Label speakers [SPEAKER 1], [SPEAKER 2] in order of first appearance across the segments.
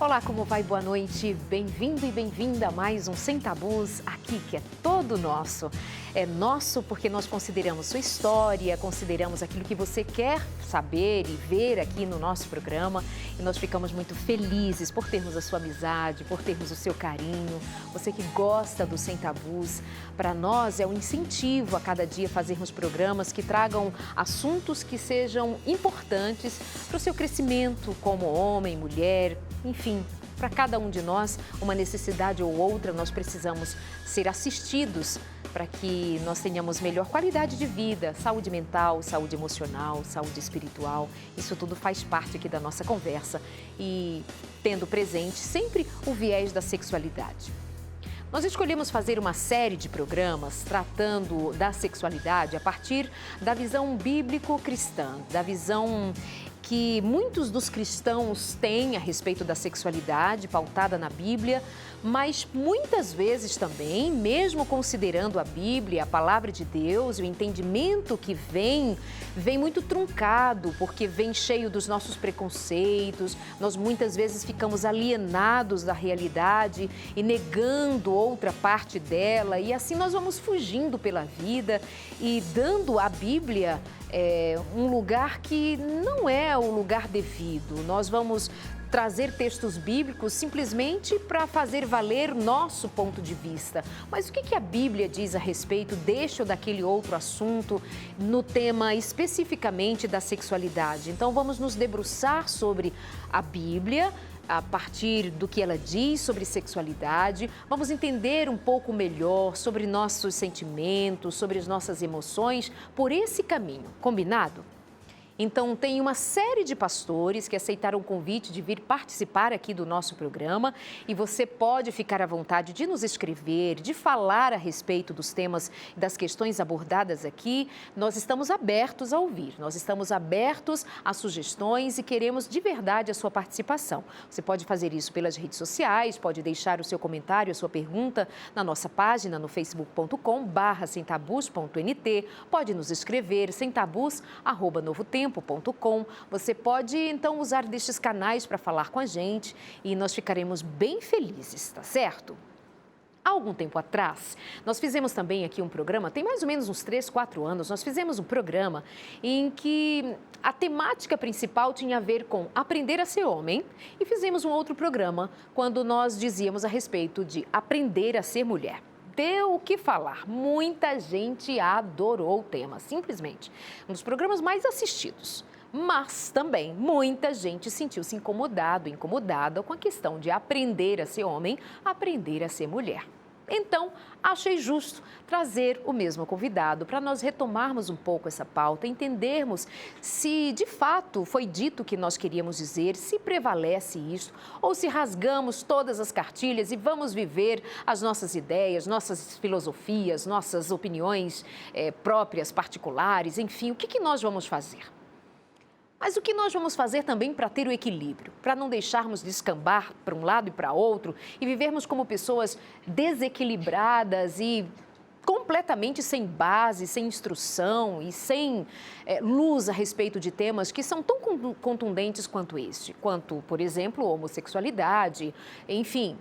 [SPEAKER 1] Olá, como vai? Boa noite. Bem-vindo e bem-vinda a mais um Sem Tabus, aqui que é todo nosso. É nosso porque nós consideramos sua história, consideramos aquilo que você quer saber e ver aqui no nosso programa. E nós ficamos muito felizes por termos a sua amizade, por termos o seu carinho. Você que gosta do Sem Tabus, para nós é um incentivo a cada dia fazermos programas que tragam assuntos que sejam importantes para o seu crescimento como homem, mulher, enfim. Para cada um de nós, uma necessidade ou outra, nós precisamos ser assistidos para que nós tenhamos melhor qualidade de vida, saúde mental, saúde emocional, saúde espiritual. Isso tudo faz parte aqui da nossa conversa e tendo presente sempre o viés da sexualidade. Nós escolhemos fazer uma série de programas tratando da sexualidade a partir da visão bíblico-cristã, da visão que muitos dos cristãos têm a respeito da sexualidade pautada na Bíblia, mas muitas vezes também, mesmo considerando a Bíblia, a palavra de Deus, o entendimento que vem muito truncado, porque vem cheio dos nossos preconceitos, nós muitas vezes ficamos alienados da realidade e negando outra parte dela, e assim nós vamos fugindo pela vida e dando à Bíblia um lugar que não é o lugar devido. Nós vamos trazer textos bíblicos simplesmente para fazer valer nosso ponto de vista. Mas o que a Bíblia diz a respeito deste ou daquele outro assunto no tema especificamente da sexualidade? Então vamos nos debruçar sobre a Bíblia, a partir do que ela diz sobre sexualidade, vamos entender um pouco melhor sobre nossos sentimentos, sobre as nossas emoções, por esse caminho. Combinado? Então, tem uma série de pastores que aceitaram o convite de vir participar aqui do nosso programa e você pode ficar à vontade de nos escrever, de falar a respeito dos temas e das questões abordadas aqui. Nós estamos abertos a ouvir, nós estamos abertos a sugestões e queremos de verdade a sua participação. Você pode fazer isso pelas redes sociais, pode deixar o seu comentário, a sua pergunta na nossa página no facebook.com/semtabus.nt, pode nos escrever semtabus@novotempo.com. Você pode, então, usar destes canais para falar com a gente e nós ficaremos bem felizes, tá certo? Há algum tempo atrás, nós fizemos também aqui um programa, tem mais ou menos uns 3, 4 anos, nós fizemos um programa em que a temática principal tinha a ver com aprender a ser homem e fizemos um outro programa quando nós dizíamos a respeito de aprender a ser mulher. Deu o que falar, muita gente adorou o tema, simplesmente. Um dos programas mais assistidos, mas também muita gente sentiu-se incomodada com a questão de aprender a ser homem, aprender a ser mulher. Então, achei justo trazer o mesmo convidado para nós retomarmos um pouco essa pauta, entendermos se de fato foi dito o que nós queríamos dizer, se prevalece isso, ou se rasgamos todas as cartilhas e vamos viver as nossas ideias, nossas filosofias, nossas opiniões próprias, particulares, enfim, o que nós vamos fazer? Mas o que nós vamos fazer também para ter o equilíbrio, para não deixarmos descambar para um lado e para outro e vivermos como pessoas desequilibradas e completamente sem base, sem instrução e sem luz a respeito de temas que são tão contundentes quanto este, quanto, por exemplo, homossexualidade, enfim.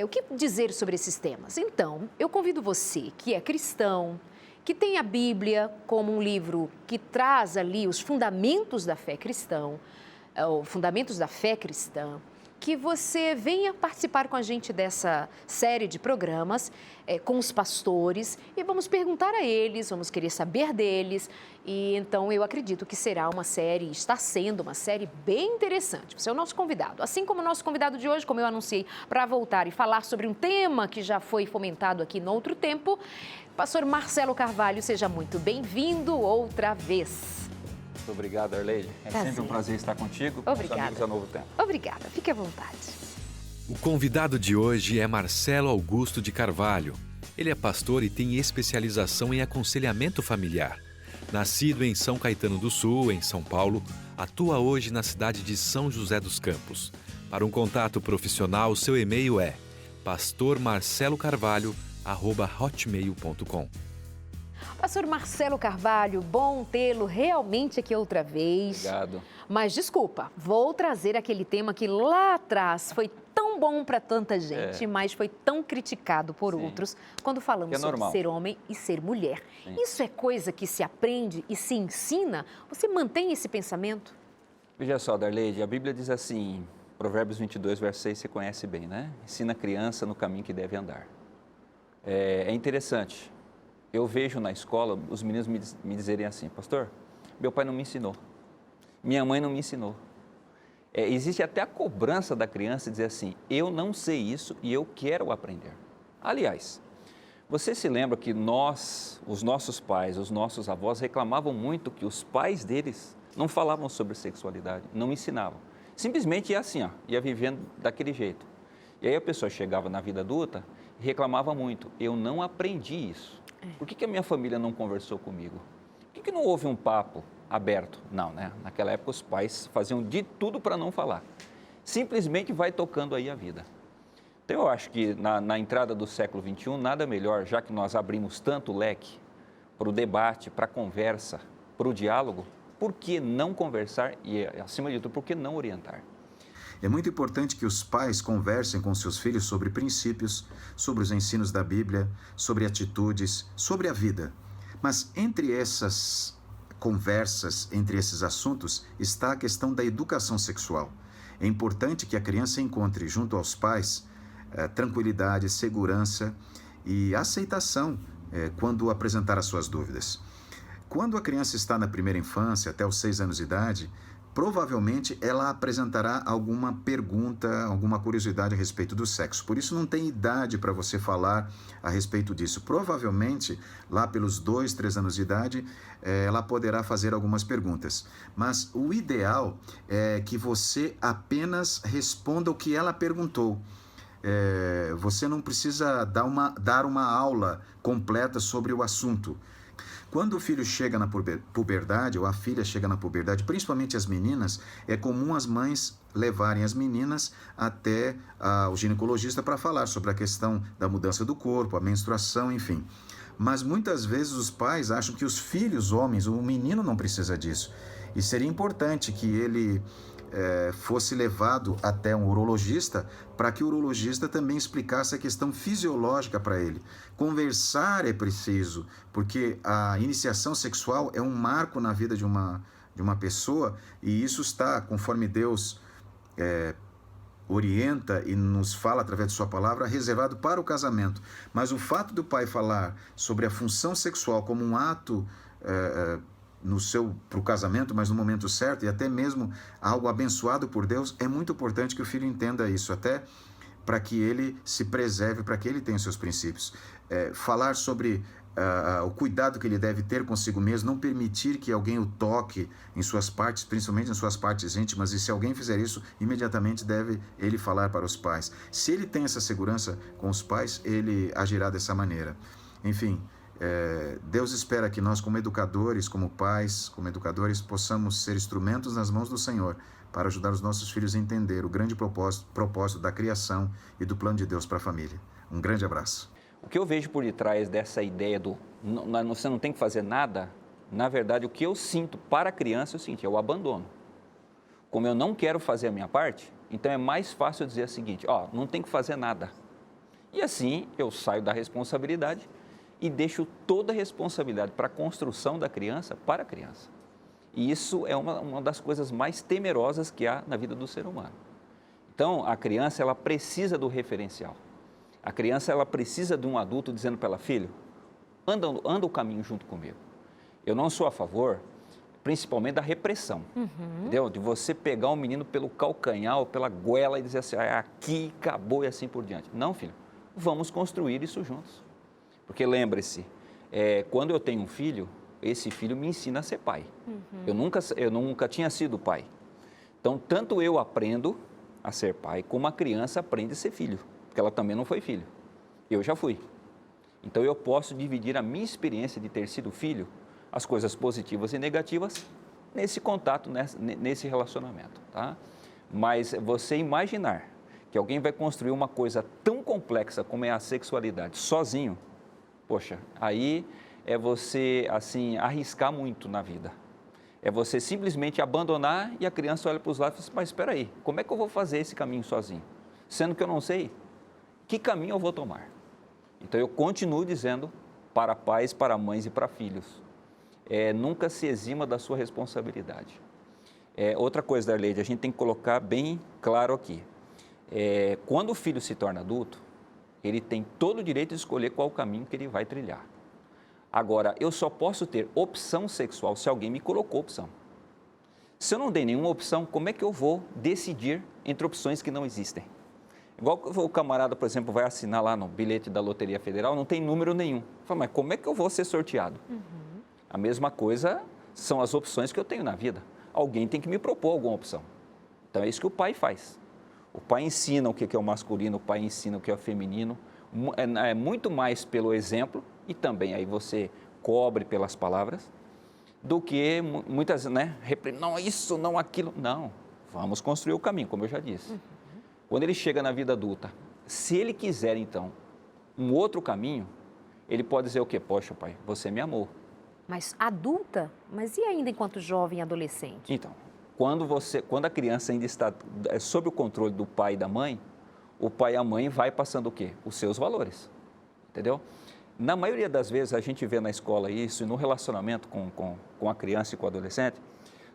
[SPEAKER 1] O que dizer sobre esses temas? Então, eu convido você que é cristão, que tem a Bíblia como um livro que traz ali os fundamentos da fé cristã, que você venha participar com a gente dessa série de programas com os pastores e vamos perguntar a eles, vamos querer saber deles e então eu acredito que será uma série, está sendo uma série bem interessante. Você é o nosso convidado, assim como o nosso convidado de hoje, como eu anunciei, para voltar e falar sobre um tema que já foi fomentado aqui no outro tempo, Pastor Marcelo Carvalho, seja muito bem-vindo outra vez.
[SPEAKER 2] Muito obrigado, Arleide. Sempre um prazer estar contigo, com os amigos da Novo Tempo.
[SPEAKER 1] Obrigada, fique à vontade.
[SPEAKER 3] O convidado de hoje é Marcelo Augusto de Carvalho. Ele é pastor e tem especialização em aconselhamento familiar. Nascido em São Caetano do Sul, em São Paulo, atua hoje na cidade de São José dos Campos. Para um contato profissional, seu e-mail é pastormarcelocarvalho@hotmail.com.
[SPEAKER 1] Pastor Marcelo Carvalho, bom tê-lo realmente aqui outra vez.
[SPEAKER 2] Obrigado.
[SPEAKER 1] Mas desculpa, vou trazer aquele tema que lá atrás foi tão bom para tanta gente, mas foi tão criticado por outros quando falamos sobre ser homem e ser mulher. Sim. Isso é coisa que se aprende e se ensina? Você mantém esse pensamento?
[SPEAKER 2] Veja só, Darleide, a Bíblia diz assim, Provérbios 22, verso 6, você conhece bem, né? Ensina a criança no caminho que deve andar. É interessante, eu vejo na escola os meninos me dizerem assim, pastor, meu pai não me ensinou, minha mãe não me ensinou. Existe até a cobrança da criança dizer assim, eu não sei isso e eu quero aprender. Aliás, você se lembra que os nossos pais, os nossos avós reclamavam muito que os pais deles não falavam sobre sexualidade, não ensinavam. Simplesmente ia assim, ia vivendo daquele jeito. E aí a pessoa chegava na vida adulta e reclamava muito, eu não aprendi isso. Por que a minha família não conversou comigo? Por que não houve um papo aberto? Não, né? Naquela época os pais faziam de tudo para não falar. Simplesmente vai tocando aí a vida. Então eu acho que na entrada do século XXI, nada melhor, já que nós abrimos tanto leque para o debate, para a conversa, para o diálogo, por que não conversar e, acima de tudo, por que não orientar?
[SPEAKER 4] É muito importante que os pais conversem com seus filhos sobre princípios, sobre os ensinos da Bíblia, sobre atitudes, sobre a vida. Mas entre essas conversas, entre esses assuntos, está a questão da educação sexual. É importante que a criança encontre junto aos pais tranquilidade, segurança e aceitação quando apresentar as suas dúvidas. Quando a criança está na primeira infância, até os 6 anos de idade, provavelmente ela apresentará alguma pergunta, alguma curiosidade a respeito do sexo. Por isso não tem idade para você falar a respeito disso. Provavelmente, lá pelos 2, 3 anos de idade, ela poderá fazer algumas perguntas. Mas o ideal é que você apenas responda o que ela perguntou. Você não precisa dar uma aula completa sobre o assunto. Quando o filho chega na puberdade, ou a filha chega na puberdade, principalmente as meninas, é comum as mães levarem as meninas até o ginecologista para falar sobre a questão da mudança do corpo, a menstruação, enfim. Mas muitas vezes os pais acham que os filhos homens, o menino não precisa disso. E seria importante que ele fosse levado até um urologista para que o urologista também explicasse a questão fisiológica para ele. Conversar é preciso, porque a iniciação sexual é um marco na vida de uma pessoa e isso está, conforme Deus orienta e nos fala através de sua palavra, reservado para o casamento. Mas o fato do pai falar sobre a função sexual como um ato para o casamento, mas no momento certo, e até mesmo algo abençoado por Deus, é muito importante que o filho entenda isso, até para que ele se preserve, para que ele tenha os seus princípios. Falar sobre o cuidado que ele deve ter consigo mesmo, não permitir que alguém o toque em suas partes, principalmente em suas partes íntimas, e se alguém fizer isso, imediatamente deve ele falar para os pais. Se ele tem essa segurança com os pais, ele agirá dessa maneira. Enfim, Deus espera que nós, como educadores, como pais, como educadores, possamos ser instrumentos nas mãos do Senhor para ajudar os nossos filhos a entender o grande propósito da criação e do plano de Deus para a família. Um grande abraço.
[SPEAKER 2] O que eu vejo por detrás dessa ideia você não tem que fazer nada, na verdade, o que eu sinto para a criança é o seguinte, é o abandono. Como eu não quero fazer a minha parte, então é mais fácil eu dizer o seguinte, não tem que fazer nada. E assim eu saio da responsabilidade e deixo toda a responsabilidade para a construção da criança para a criança. E isso é uma das coisas mais temerosas que há na vida do ser humano. Então, a criança, ela precisa do referencial. A criança, ela precisa de um adulto dizendo para ela, filho, anda o caminho junto comigo. Eu não sou a favor, principalmente da repressão, entendeu? De você pegar um menino pelo calcanhar ou pela goela e dizer assim, aqui acabou e assim por diante. Não, filho, vamos construir isso juntos. Porque lembre-se, quando eu tenho um filho, esse filho me ensina a ser pai. Eu nunca tinha sido pai. Então, tanto eu aprendo a ser pai, como a criança aprende a ser filho, porque ela também não foi filho. Eu já fui. Então, eu posso dividir a minha experiência de ter sido filho, as coisas positivas e negativas, nesse contato, nesse relacionamento. Tá? Mas você imaginar que alguém vai construir uma coisa tão complexa como é a sexualidade sozinho, poxa, aí é você, assim, arriscar muito na vida. É você simplesmente abandonar e a criança olha para os lados e fala assim, mas espera aí, como é que eu vou fazer esse caminho sozinho? Sendo que eu não sei que caminho eu vou tomar. Então, eu continuo dizendo para pais, para mães e para filhos, nunca se exima da sua responsabilidade. Outra coisa, Darleide, a gente tem que colocar bem claro aqui. Quando o filho se torna adulto, ele tem todo o direito de escolher qual o caminho que ele vai trilhar. Agora, eu só posso ter opção sexual se alguém me colocou opção. Se eu não dei nenhuma opção, como é que eu vou decidir entre opções que não existem? Igual o camarada, por exemplo, vai assinar lá no bilhete da Loteria Federal, não tem número nenhum. Fala, mas como é que eu vou ser sorteado? A mesma coisa são as opções que eu tenho na vida. Alguém tem que me propor alguma opção. Então, é isso que o pai faz. O pai ensina o que é o masculino, o pai ensina o que é o feminino. É muito mais pelo exemplo, e também aí você cobre pelas palavras, do que muitas, não isso, não aquilo. Não, vamos construir o caminho, como eu já disse. Quando ele chega na vida adulta, se ele quiser, então, um outro caminho, ele pode dizer o quê? Poxa, pai, você me amou.
[SPEAKER 1] Mas adulta? Mas e ainda enquanto jovem e adolescente?
[SPEAKER 2] Então, quando a criança ainda está sob o controle do pai e da mãe, o pai e a mãe vai passando o quê? Os seus valores, entendeu? Na maioria das vezes, a gente vê na escola isso, e no relacionamento com a criança e com o adolescente,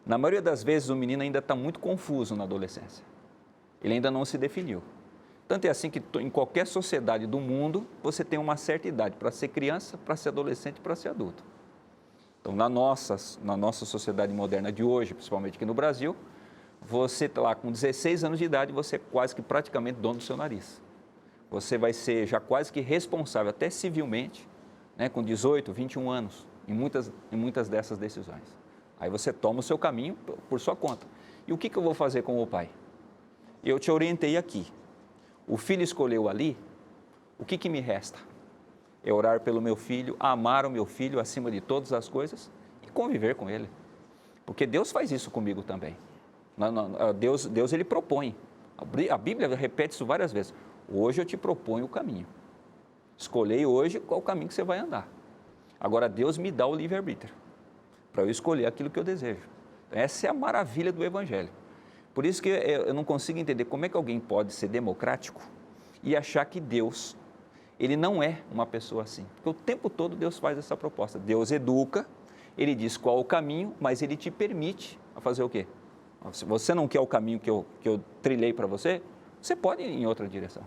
[SPEAKER 2] na maioria das vezes o menino ainda está muito confuso na adolescência. Ele ainda não se definiu. Tanto é assim que em qualquer sociedade do mundo, você tem uma certa idade para ser criança, para ser adolescente e para ser adulto. Então, na nossa sociedade moderna de hoje, principalmente aqui no Brasil, você está lá com 16 anos de idade, você é quase que praticamente dono do seu nariz. Você vai ser já quase que responsável, até civilmente, com 18, 21 anos, em muitas dessas decisões. Aí você toma o seu caminho por sua conta. E o que eu vou fazer com o pai? Eu te orientei aqui. O filho escolheu ali, o que me resta? É orar pelo meu filho, amar o meu filho acima de todas as coisas e conviver com ele. Porque Deus faz isso comigo também. Deus ele propõe. A Bíblia repete isso várias vezes. Hoje eu te proponho o caminho. Escolhei hoje qual o caminho que você vai andar. Agora Deus me dá o livre-arbítrio para eu escolher aquilo que eu desejo. Essa é a maravilha do Evangelho. Por isso que eu não consigo entender como é que alguém pode ser democrático e achar que Deus, ele não é uma pessoa assim. Porque o tempo todo Deus faz essa proposta. Deus educa, ele diz qual o caminho, mas ele te permite fazer o quê? Se você não quer o caminho que eu trilhei para você, você pode ir em outra direção.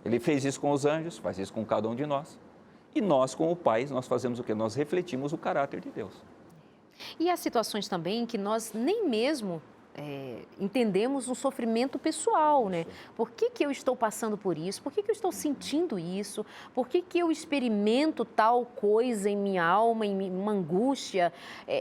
[SPEAKER 2] Ele fez isso com os anjos, faz isso com cada um de nós. E nós, como pais, nós fazemos o quê? Nós refletimos o caráter de Deus.
[SPEAKER 1] E há situações também que nós nem mesmo entendemos um sofrimento pessoal, né? Por que eu estou passando por isso? Por que eu estou sentindo isso? Por que eu experimento tal coisa em minha alma, em uma angústia?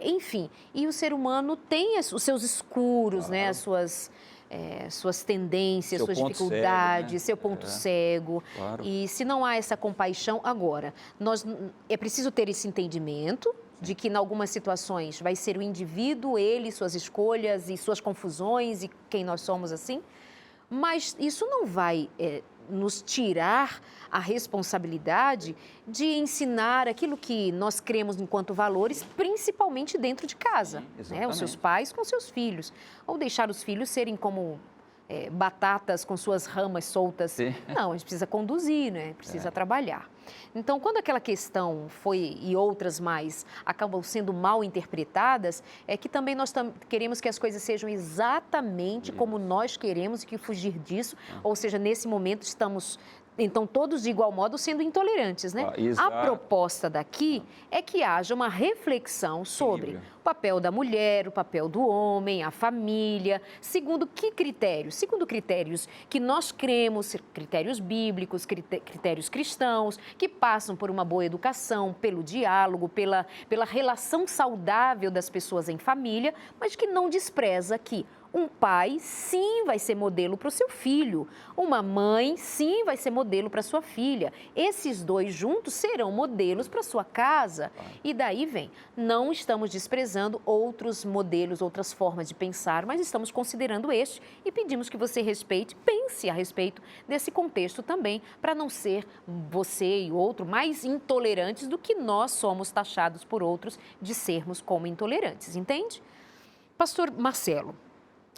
[SPEAKER 1] Enfim, e o ser humano tem os seus escuros, né? As suas tendências, suas dificuldades, cego, né? Seu ponto cego.
[SPEAKER 2] Claro.
[SPEAKER 1] E se não há essa compaixão, agora, é preciso ter esse entendimento de que, em algumas situações, vai ser o indivíduo, ele, suas escolhas e suas confusões e quem nós somos assim, mas isso não vai nos tirar a responsabilidade de ensinar aquilo que nós cremos enquanto valores, principalmente dentro de casa, né? Os seus pais com seus filhos, ou deixar os filhos serem como batatas com suas ramas soltas. Sim. Não, a gente precisa conduzir, né? Precisa trabalhar. Então, quando aquela questão e outras mais acabam sendo mal interpretadas, é que também nós queremos que as coisas sejam exatamente como nós queremos e que fugir disso, ou seja, nesse momento estamos, então, todos de igual modo sendo intolerantes, né? A proposta daqui é que haja uma reflexão sobre o papel da mulher, o papel do homem, a família, segundo que critérios? Segundo critérios que nós cremos, critérios bíblicos, critérios cristãos, que passam por uma boa educação, pelo diálogo, pela relação saudável das pessoas em família, mas que não despreza que um pai, sim, vai ser modelo para o seu filho. Uma mãe, sim, vai ser modelo para sua filha. Esses dois juntos serão modelos para sua casa. E daí vem, não estamos desprezando analisando outros modelos, outras formas de pensar, mas estamos considerando este e pedimos que você respeite, pense a respeito desse contexto também, para não ser você e outro mais intolerantes do que nós somos taxados por outros de sermos como intolerantes, entende? Pastor Marcelo,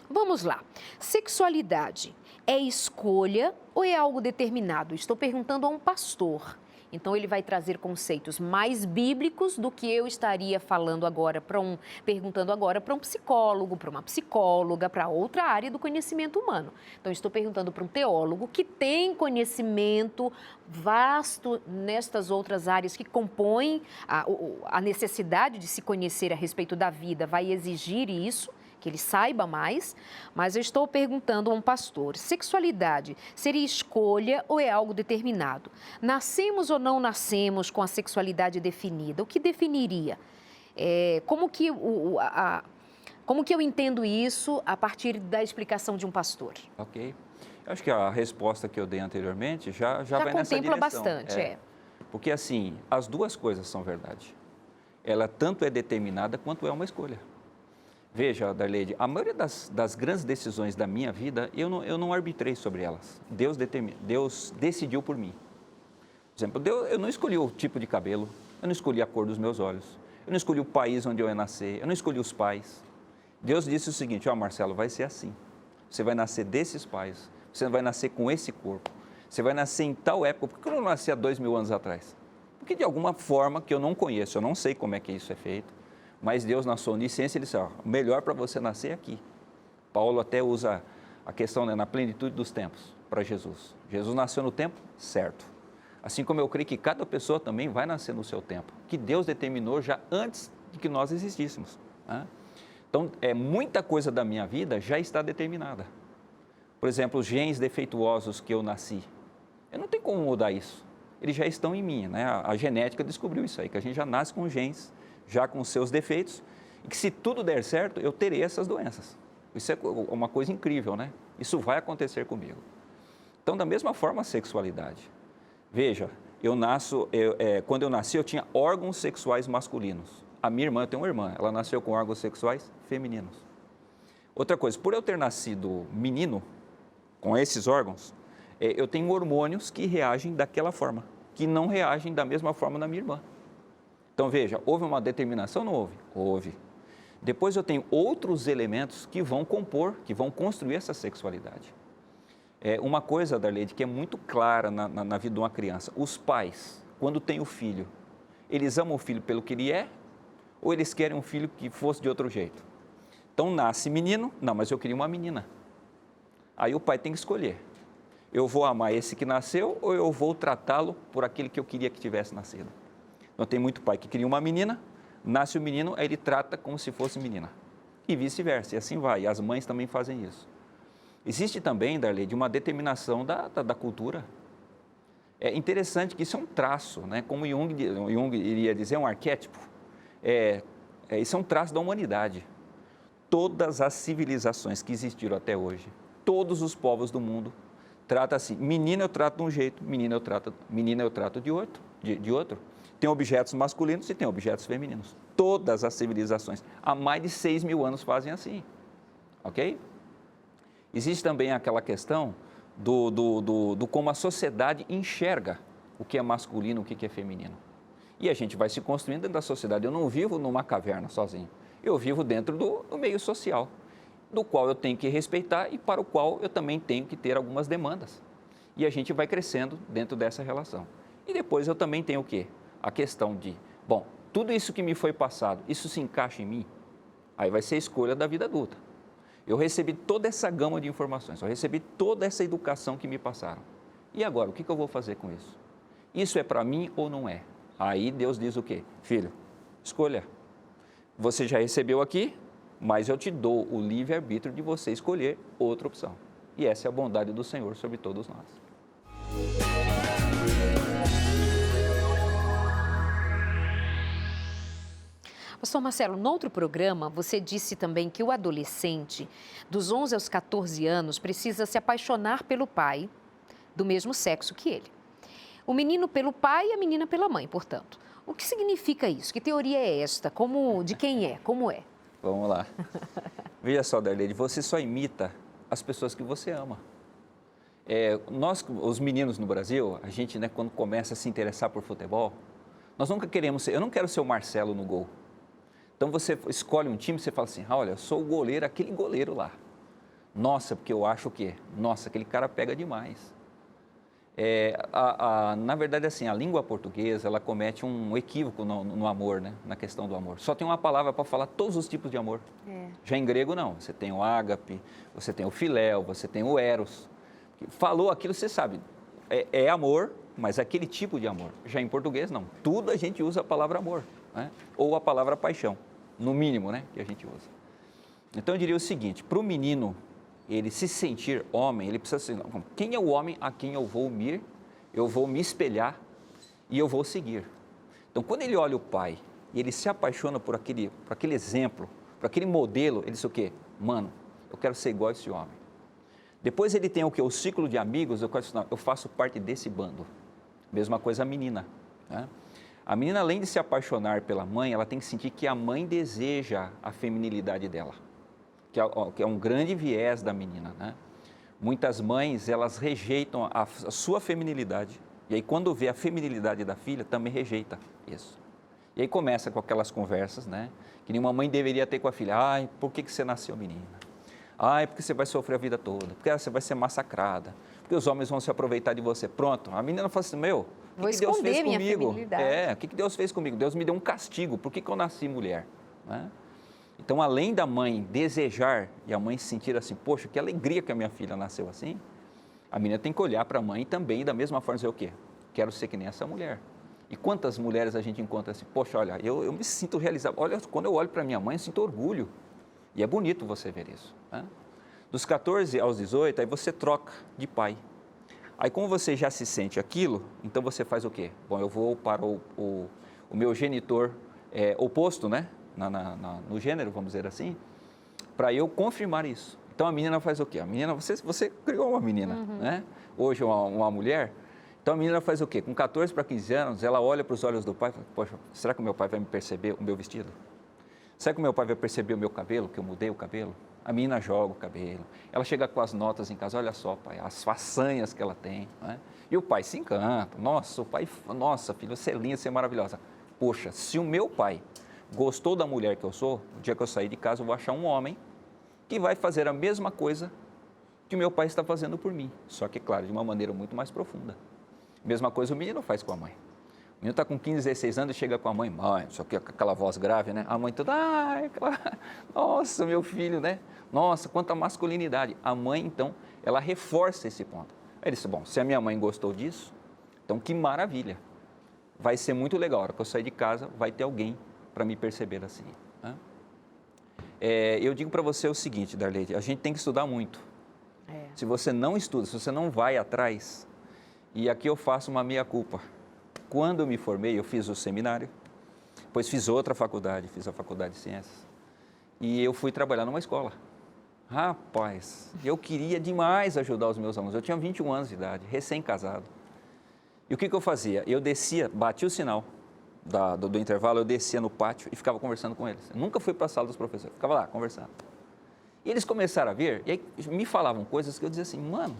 [SPEAKER 1] vamos lá. Sexualidade é escolha ou é algo determinado? Estou perguntando a um pastor. Então, ele vai trazer conceitos mais bíblicos do que eu estaria falando agora perguntando agora para um psicólogo, para uma psicóloga, para outra área do conhecimento humano. Então, estou perguntando para um teólogo que tem conhecimento vasto nestas outras áreas que compõem a necessidade de se conhecer a respeito da vida, vai exigir isso, que ele saiba mais, mas eu estou perguntando a um pastor, sexualidade seria escolha ou é algo determinado? Nascemos ou não nascemos com a sexualidade definida? O que definiria? Como que eu entendo isso a partir da explicação de um pastor?
[SPEAKER 2] Ok. Eu acho que a resposta que eu dei anteriormente já vai nessa direção.
[SPEAKER 1] Contempla bastante,
[SPEAKER 2] Porque assim, as duas coisas são verdade. Ela tanto é determinada quanto é uma escolha. Veja, Darleide, a maioria das grandes decisões da minha vida, eu não arbitrei sobre elas. Deus decidiu por mim. Por exemplo, eu não escolhi o tipo de cabelo, eu não escolhi a cor dos meus olhos, eu não escolhi o país onde eu ia nascer, eu não escolhi os pais. Deus disse o seguinte: Marcelo, vai ser assim. Você vai nascer desses pais, você vai nascer com esse corpo, você vai nascer em tal época. Por que eu não nasci há 2000 anos atrás? Porque de alguma forma que eu não conheço, eu não sei como é que isso é feito. Mas Deus, na sua onisciência, ele disse: melhor para você nascer aqui. Paulo até usa a questão, na plenitude dos tempos para Jesus. Jesus nasceu no tempo certo. Assim como eu creio que cada pessoa também vai nascer no seu tempo, que Deus determinou já antes de que nós existíssemos. Então, muita coisa da minha vida já está determinada. Por exemplo, os genes defeituosos que eu nasci, eu não tenho como mudar isso. Eles já estão em mim, né? A genética descobriu isso aí, que a gente já nasce com genes já com seus defeitos, e que se tudo der certo, eu terei essas doenças. Isso é uma coisa incrível, né? Isso vai acontecer comigo. Então, da mesma forma, a sexualidade. Veja, quando eu nasci, eu tinha órgãos sexuais masculinos. A minha irmã, eu tenho uma irmã, ela nasceu com órgãos sexuais femininos. Outra coisa, por eu ter nascido menino, com esses órgãos, eu tenho hormônios que reagem daquela forma, que não reagem da mesma forma na minha irmã. Então, veja, houve uma determinação ou não houve? Houve. Depois eu tenho outros elementos que vão compor, que vão construir essa sexualidade. Uma coisa, Darleide, que é muito clara na vida de uma criança. Os pais, quando têm o filho, eles amam o filho pelo que ele é ou eles querem um filho que fosse de outro jeito? Então, nasce menino, não, mas eu queria uma menina. Aí o pai tem que escolher. Eu vou amar esse que nasceu ou eu vou tratá-lo por aquele que eu queria que tivesse nascido? Então, tem muito pai que queria uma menina, nasce o menino, aí ele trata como se fosse menina. E vice-versa, e assim vai. E as mães também fazem isso. Existe também, Darleide, uma determinação da cultura. É interessante que isso é um traço, né? Como Jung iria dizer, um arquétipo. Isso é um traço da humanidade. Todas as civilizações que existiram até hoje, todos os povos do mundo, tratam assim. Menina eu trato de um jeito, menina eu trato de outro. Tem objetos masculinos e tem objetos femininos. Todas as civilizações, há mais de 6.000 anos, fazem assim. Ok? Existe também aquela questão do como a sociedade enxerga o que é masculino, o que é feminino. E a gente vai se construindo dentro da sociedade. Eu não vivo numa caverna sozinho. Eu vivo dentro do meio social, do qual eu tenho que respeitar e para o qual eu também tenho que ter algumas demandas. E a gente vai crescendo dentro dessa relação. E depois eu também tenho o quê? A questão de, tudo isso que me foi passado, isso se encaixa em mim? Aí vai ser a escolha da vida adulta. Eu recebi toda essa gama de informações, eu recebi toda essa educação que me passaram. E agora, o que eu vou fazer com isso? Isso é para mim ou não é? Aí Deus diz o quê? Filho, escolha. Você já recebeu aqui, mas eu te dou o livre-arbítrio de você escolher outra opção. E essa é a bondade do Senhor sobre todos nós.
[SPEAKER 1] Pastor Marcelo, no outro programa, você disse também que o adolescente, dos 11 aos 14 anos, precisa se apaixonar pelo pai do mesmo sexo que ele. O menino pelo pai e a menina pela mãe, portanto. O que significa isso? Que teoria é esta? De quem é? Como é?
[SPEAKER 2] Vamos lá. Veja só, Darlene, você só imita as pessoas que você ama. Nós, os meninos no Brasil, a gente, né, quando começa a se interessar por futebol, nós nunca queremos ser, eu não quero ser o Marcelo no gol. Então você escolhe um time e você fala assim, olha, eu sou o goleiro, aquele goleiro lá. Nossa, porque eu acho o quê? Nossa, aquele cara pega demais. Na verdade, assim, a língua portuguesa, ela comete um equívoco no amor, né? Na questão do amor. Só tem uma palavra para falar todos os tipos de amor. Já em grego, não. Você tem o ágape, você tem o filéu, você tem o eros. Falou aquilo, você sabe, é amor, mas aquele tipo de amor. Já em português, não. Tudo a gente usa a palavra amor, né? Ou a palavra paixão, no mínimo, né? Que a gente usa. Então, eu diria o seguinte, para o menino ele se sentir homem, ele precisa ser, quem é o homem a quem eu vou me espelhar e eu vou seguir. Então, quando ele olha o pai e ele se apaixona por aquele exemplo, por aquele modelo, ele diz o quê? Mano, eu quero ser igual a esse homem. Depois ele tem o quê? O ciclo de amigos, eu faço parte desse bando. Mesma coisa a menina, né? A menina, além de se apaixonar pela mãe, ela tem que sentir que a mãe deseja a feminilidade dela. Que é um grande viés da menina, né? Muitas mães, elas rejeitam a sua feminilidade. E aí, quando vê a feminilidade da filha, também rejeita isso. E aí começa com aquelas conversas, né? Que nenhuma mãe deveria ter com a filha. Ai, por que você nasceu menina? Ai, porque você vai sofrer a vida toda. Porque você vai ser massacrada. Porque os homens vão se aproveitar de você. Pronto. A menina fala assim, o que Deus fez comigo? O que Deus fez comigo? Deus me deu um castigo. Por que eu nasci mulher? Né? Então, além da mãe desejar e a mãe se sentir assim, poxa, que alegria que a minha filha nasceu assim, a menina tem que olhar para a mãe também, da mesma forma, dizer o quê? Quero ser que nem essa mulher. E quantas mulheres a gente encontra assim, poxa, olha, eu me sinto realizado. Olha, quando eu olho para minha mãe, eu sinto orgulho. E é bonito você ver isso, né? Dos 14 aos 18, aí você troca de pai. Aí, como você já se sente aquilo, então você faz o quê? Bom, eu vou para o meu genitor oposto, né? No gênero, vamos dizer assim, para eu confirmar isso. Então, a menina faz o quê? A menina, você criou uma menina, né? Hoje, uma mulher. Então, a menina faz o quê? Com 14 para 15 anos, ela olha para os olhos do pai e fala, poxa, será que o meu pai vai me perceber o meu vestido? Será que o meu pai vai perceber o meu cabelo, que eu mudei o cabelo? A menina joga o cabelo, ela chega com as notas em casa, olha só, pai, as façanhas que ela tem, né? E o pai se encanta, nossa, nossa, filha, você é linda, você é maravilhosa. Poxa, se o meu pai gostou da mulher que eu sou, o dia que eu sair de casa eu vou achar um homem que vai fazer a mesma coisa que o meu pai está fazendo por mim. Só que, claro, de uma maneira muito mais profunda. Mesma coisa o menino faz com a mãe. O menino está com 15, 16 anos e chega com a mãe, só que com aquela voz grave, né? A mãe toda, nossa, meu filho, né? Nossa, quanta masculinidade. A mãe, então, ela reforça esse ponto. Aí ele disse, bom, se a minha mãe gostou disso, então que maravilha. Vai ser muito legal, a hora que eu sair de casa, vai ter alguém para me perceber assim, né? Eu digo para você o seguinte, Darlene, a gente tem que estudar muito. Se você não estuda, se você não vai atrás, e aqui eu faço uma meia-culpa. Quando eu me formei, eu fiz o seminário, depois fiz outra faculdade, fiz a faculdade de ciências, e eu fui trabalhar numa escola. Rapaz, eu queria demais ajudar os meus alunos, eu tinha 21 anos de idade, recém-casado. E o que eu fazia? Eu descia, batia o sinal do intervalo, eu descia no pátio e ficava conversando com eles. Eu nunca fui para a sala dos professores, ficava lá conversando. E eles começaram a ver, e aí me falavam coisas que eu dizia assim, mano,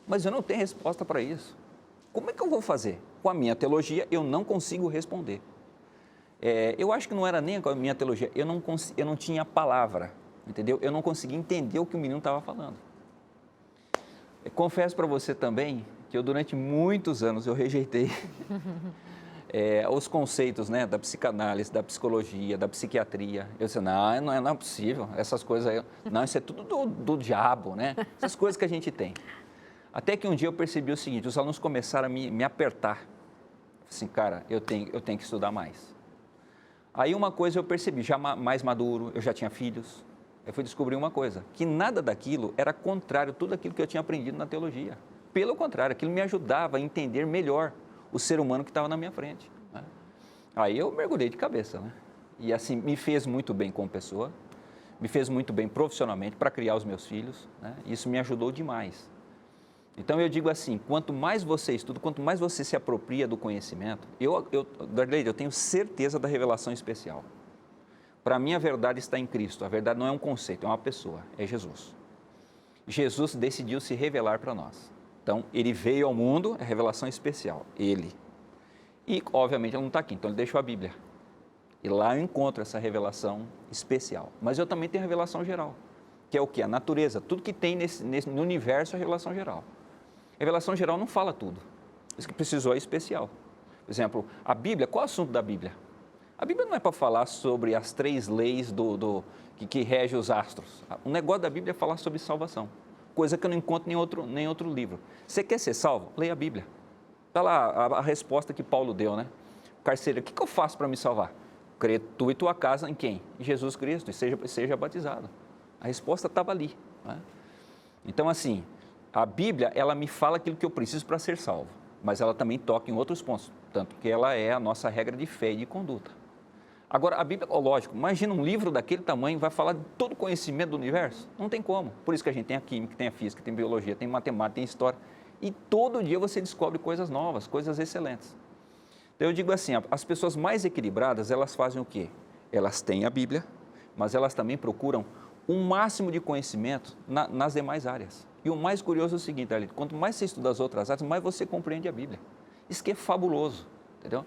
[SPEAKER 2] mas eu não tenho resposta para isso. Como é que eu vou fazer? Com a minha teologia, eu não consigo responder. Eu acho que não era nem com a minha teologia, eu não tinha palavra, entendeu? Eu não conseguia entender o que o menino estava falando. Confesso para você também que eu, durante muitos anos, eu rejeitei os conceitos, né, da psicanálise, da psicologia, da psiquiatria. Eu disse, não é possível, essas coisas aí, não, isso é tudo do diabo, né? Essas coisas que a gente tem. Até que um dia eu percebi o seguinte, os alunos começaram a me apertar. Assim, cara, eu tenho que estudar mais. Aí uma coisa eu percebi, já mais maduro, eu já tinha filhos. Eu fui descobrir uma coisa, que nada daquilo era contrário a tudo aquilo que eu tinha aprendido na teologia. Pelo contrário, aquilo me ajudava a entender melhor o ser humano que estava na minha frente, né? Aí eu mergulhei de cabeça, né? E assim, me fez muito bem como pessoa, me fez muito bem profissionalmente para criar os meus filhos, né? Isso me ajudou demais. Então, eu digo assim, quanto mais você estuda, quanto mais você se apropria do conhecimento, Darley, eu tenho certeza da revelação especial. Para mim, a verdade está em Cristo. A verdade não é um conceito, é uma pessoa, é Jesus. Jesus decidiu se revelar para nós. Então, ele veio ao mundo, é revelação especial, ele. E, obviamente, ele não está aqui, então ele deixou a Bíblia. E lá eu encontro essa revelação especial. Mas eu também tenho a revelação geral, que é o quê? A natureza. Tudo que tem no universo é a revelação geral. A revelação geral não fala tudo. Isso que precisou é especial. Por exemplo, a Bíblia, qual é o assunto da Bíblia? A Bíblia não é para falar sobre as 3 leis que regem os astros. O negócio da Bíblia é falar sobre salvação, coisa que eu não encontro em nem outro livro. Você quer ser salvo? Leia a Bíblia. Está lá a resposta que Paulo deu, né? Carcereiro, o que eu faço para me salvar? Crê tu e tua casa em quem? Em Jesus Cristo, e seja batizado. A resposta estava ali. Né? Então, assim, a Bíblia, ela me fala aquilo que eu preciso para ser salvo, mas ela também toca em outros pontos, tanto que ela é a nossa regra de fé e de conduta. Agora, a Bíblia, lógico, imagina um livro daquele tamanho, vai falar de todo o conhecimento do universo? Não tem como. Por isso que a gente tem a química, tem a física, tem a biologia, tem matemática, tem história. E todo dia você descobre coisas novas, coisas excelentes. Então, eu digo assim, as pessoas mais equilibradas, elas fazem o quê? Elas têm a Bíblia, mas elas também procuram um máximo de conhecimento nas demais áreas. E o mais curioso é o seguinte, Arlito, quanto mais você estuda as outras áreas, mais você compreende a Bíblia. Isso que é fabuloso, entendeu?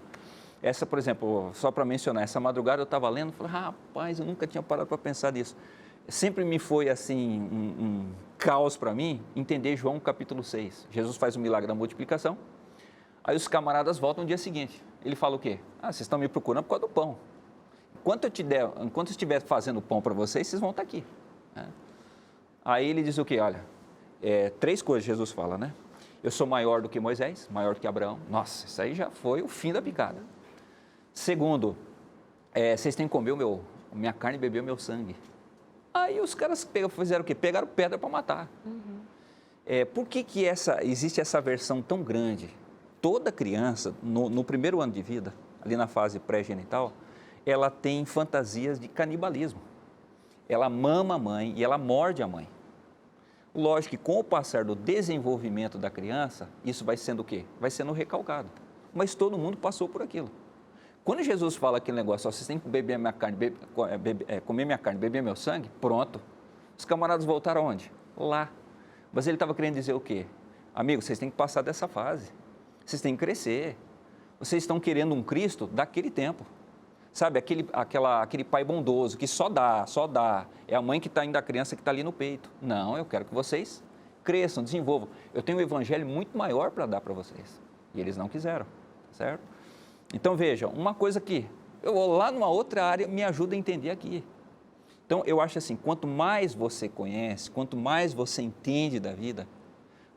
[SPEAKER 2] Essa, por exemplo, só para mencionar, essa madrugada eu estava lendo e falei, rapaz, eu nunca tinha parado para pensar nisso. Sempre me foi assim, um caos para mim, entender João capítulo 6. Jesus faz o milagre da multiplicação, aí os camaradas voltam no dia seguinte. Ele fala o quê? Vocês estão me procurando por causa do pão. Enquanto eu estiver fazendo pão para vocês, vocês vão estar aqui. Aí ele diz o quê? Olha, 3 coisas Jesus fala, né? Eu sou maior do que Moisés, maior do que Abraão. Nossa, isso aí já foi o fim da picada. Segundo, vocês têm que comer minha carne e beber o meu sangue. Aí os caras fizeram o quê? Pegaram pedra para matar. Por que existe essa versão tão grande? Toda criança, no primeiro ano de vida, ali na fase pré-genital, ela tem fantasias de canibalismo. Ela mama a mãe e ela morde a mãe. Lógico que com o passar do desenvolvimento da criança, isso vai sendo o quê? Vai sendo recalcado. Mas todo mundo passou por aquilo. Quando Jesus fala aquele negócio, vocês têm que beber minha carne, comer minha carne, beber meu sangue, pronto. Os camaradas voltaram aonde? Lá. Mas ele estava querendo dizer o quê? Amigo, vocês têm que passar dessa fase. Vocês têm que crescer. Vocês estão querendo um Cristo daquele tempo. Sabe, aquele pai bondoso que só dá. É a mãe que está ainda a criança que está ali no peito. Não, eu quero que vocês cresçam, desenvolvam. Eu tenho um evangelho muito maior para dar para vocês. E eles não quiseram, certo? Então, veja, uma coisa que eu vou lá numa outra área, me ajuda a entender aqui. Então, eu acho assim, quanto mais você conhece, quanto mais você entende da vida,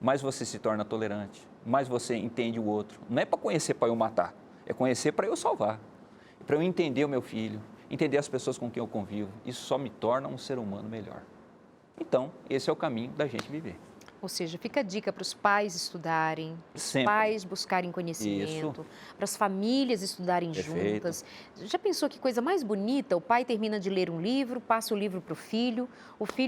[SPEAKER 2] mais você se torna tolerante, mais você entende o outro. Não é para conhecer para eu matar, é conhecer para eu salvar. Para eu entender o meu filho, entender as pessoas com quem eu convivo. Isso só me torna um ser humano melhor. Então, esse é o caminho da gente viver.
[SPEAKER 1] Ou seja, fica a dica para os pais estudarem, para os pais buscarem conhecimento, para as famílias estudarem juntas. Já pensou que coisa mais bonita? O pai termina de ler um livro, passa o livro para o filho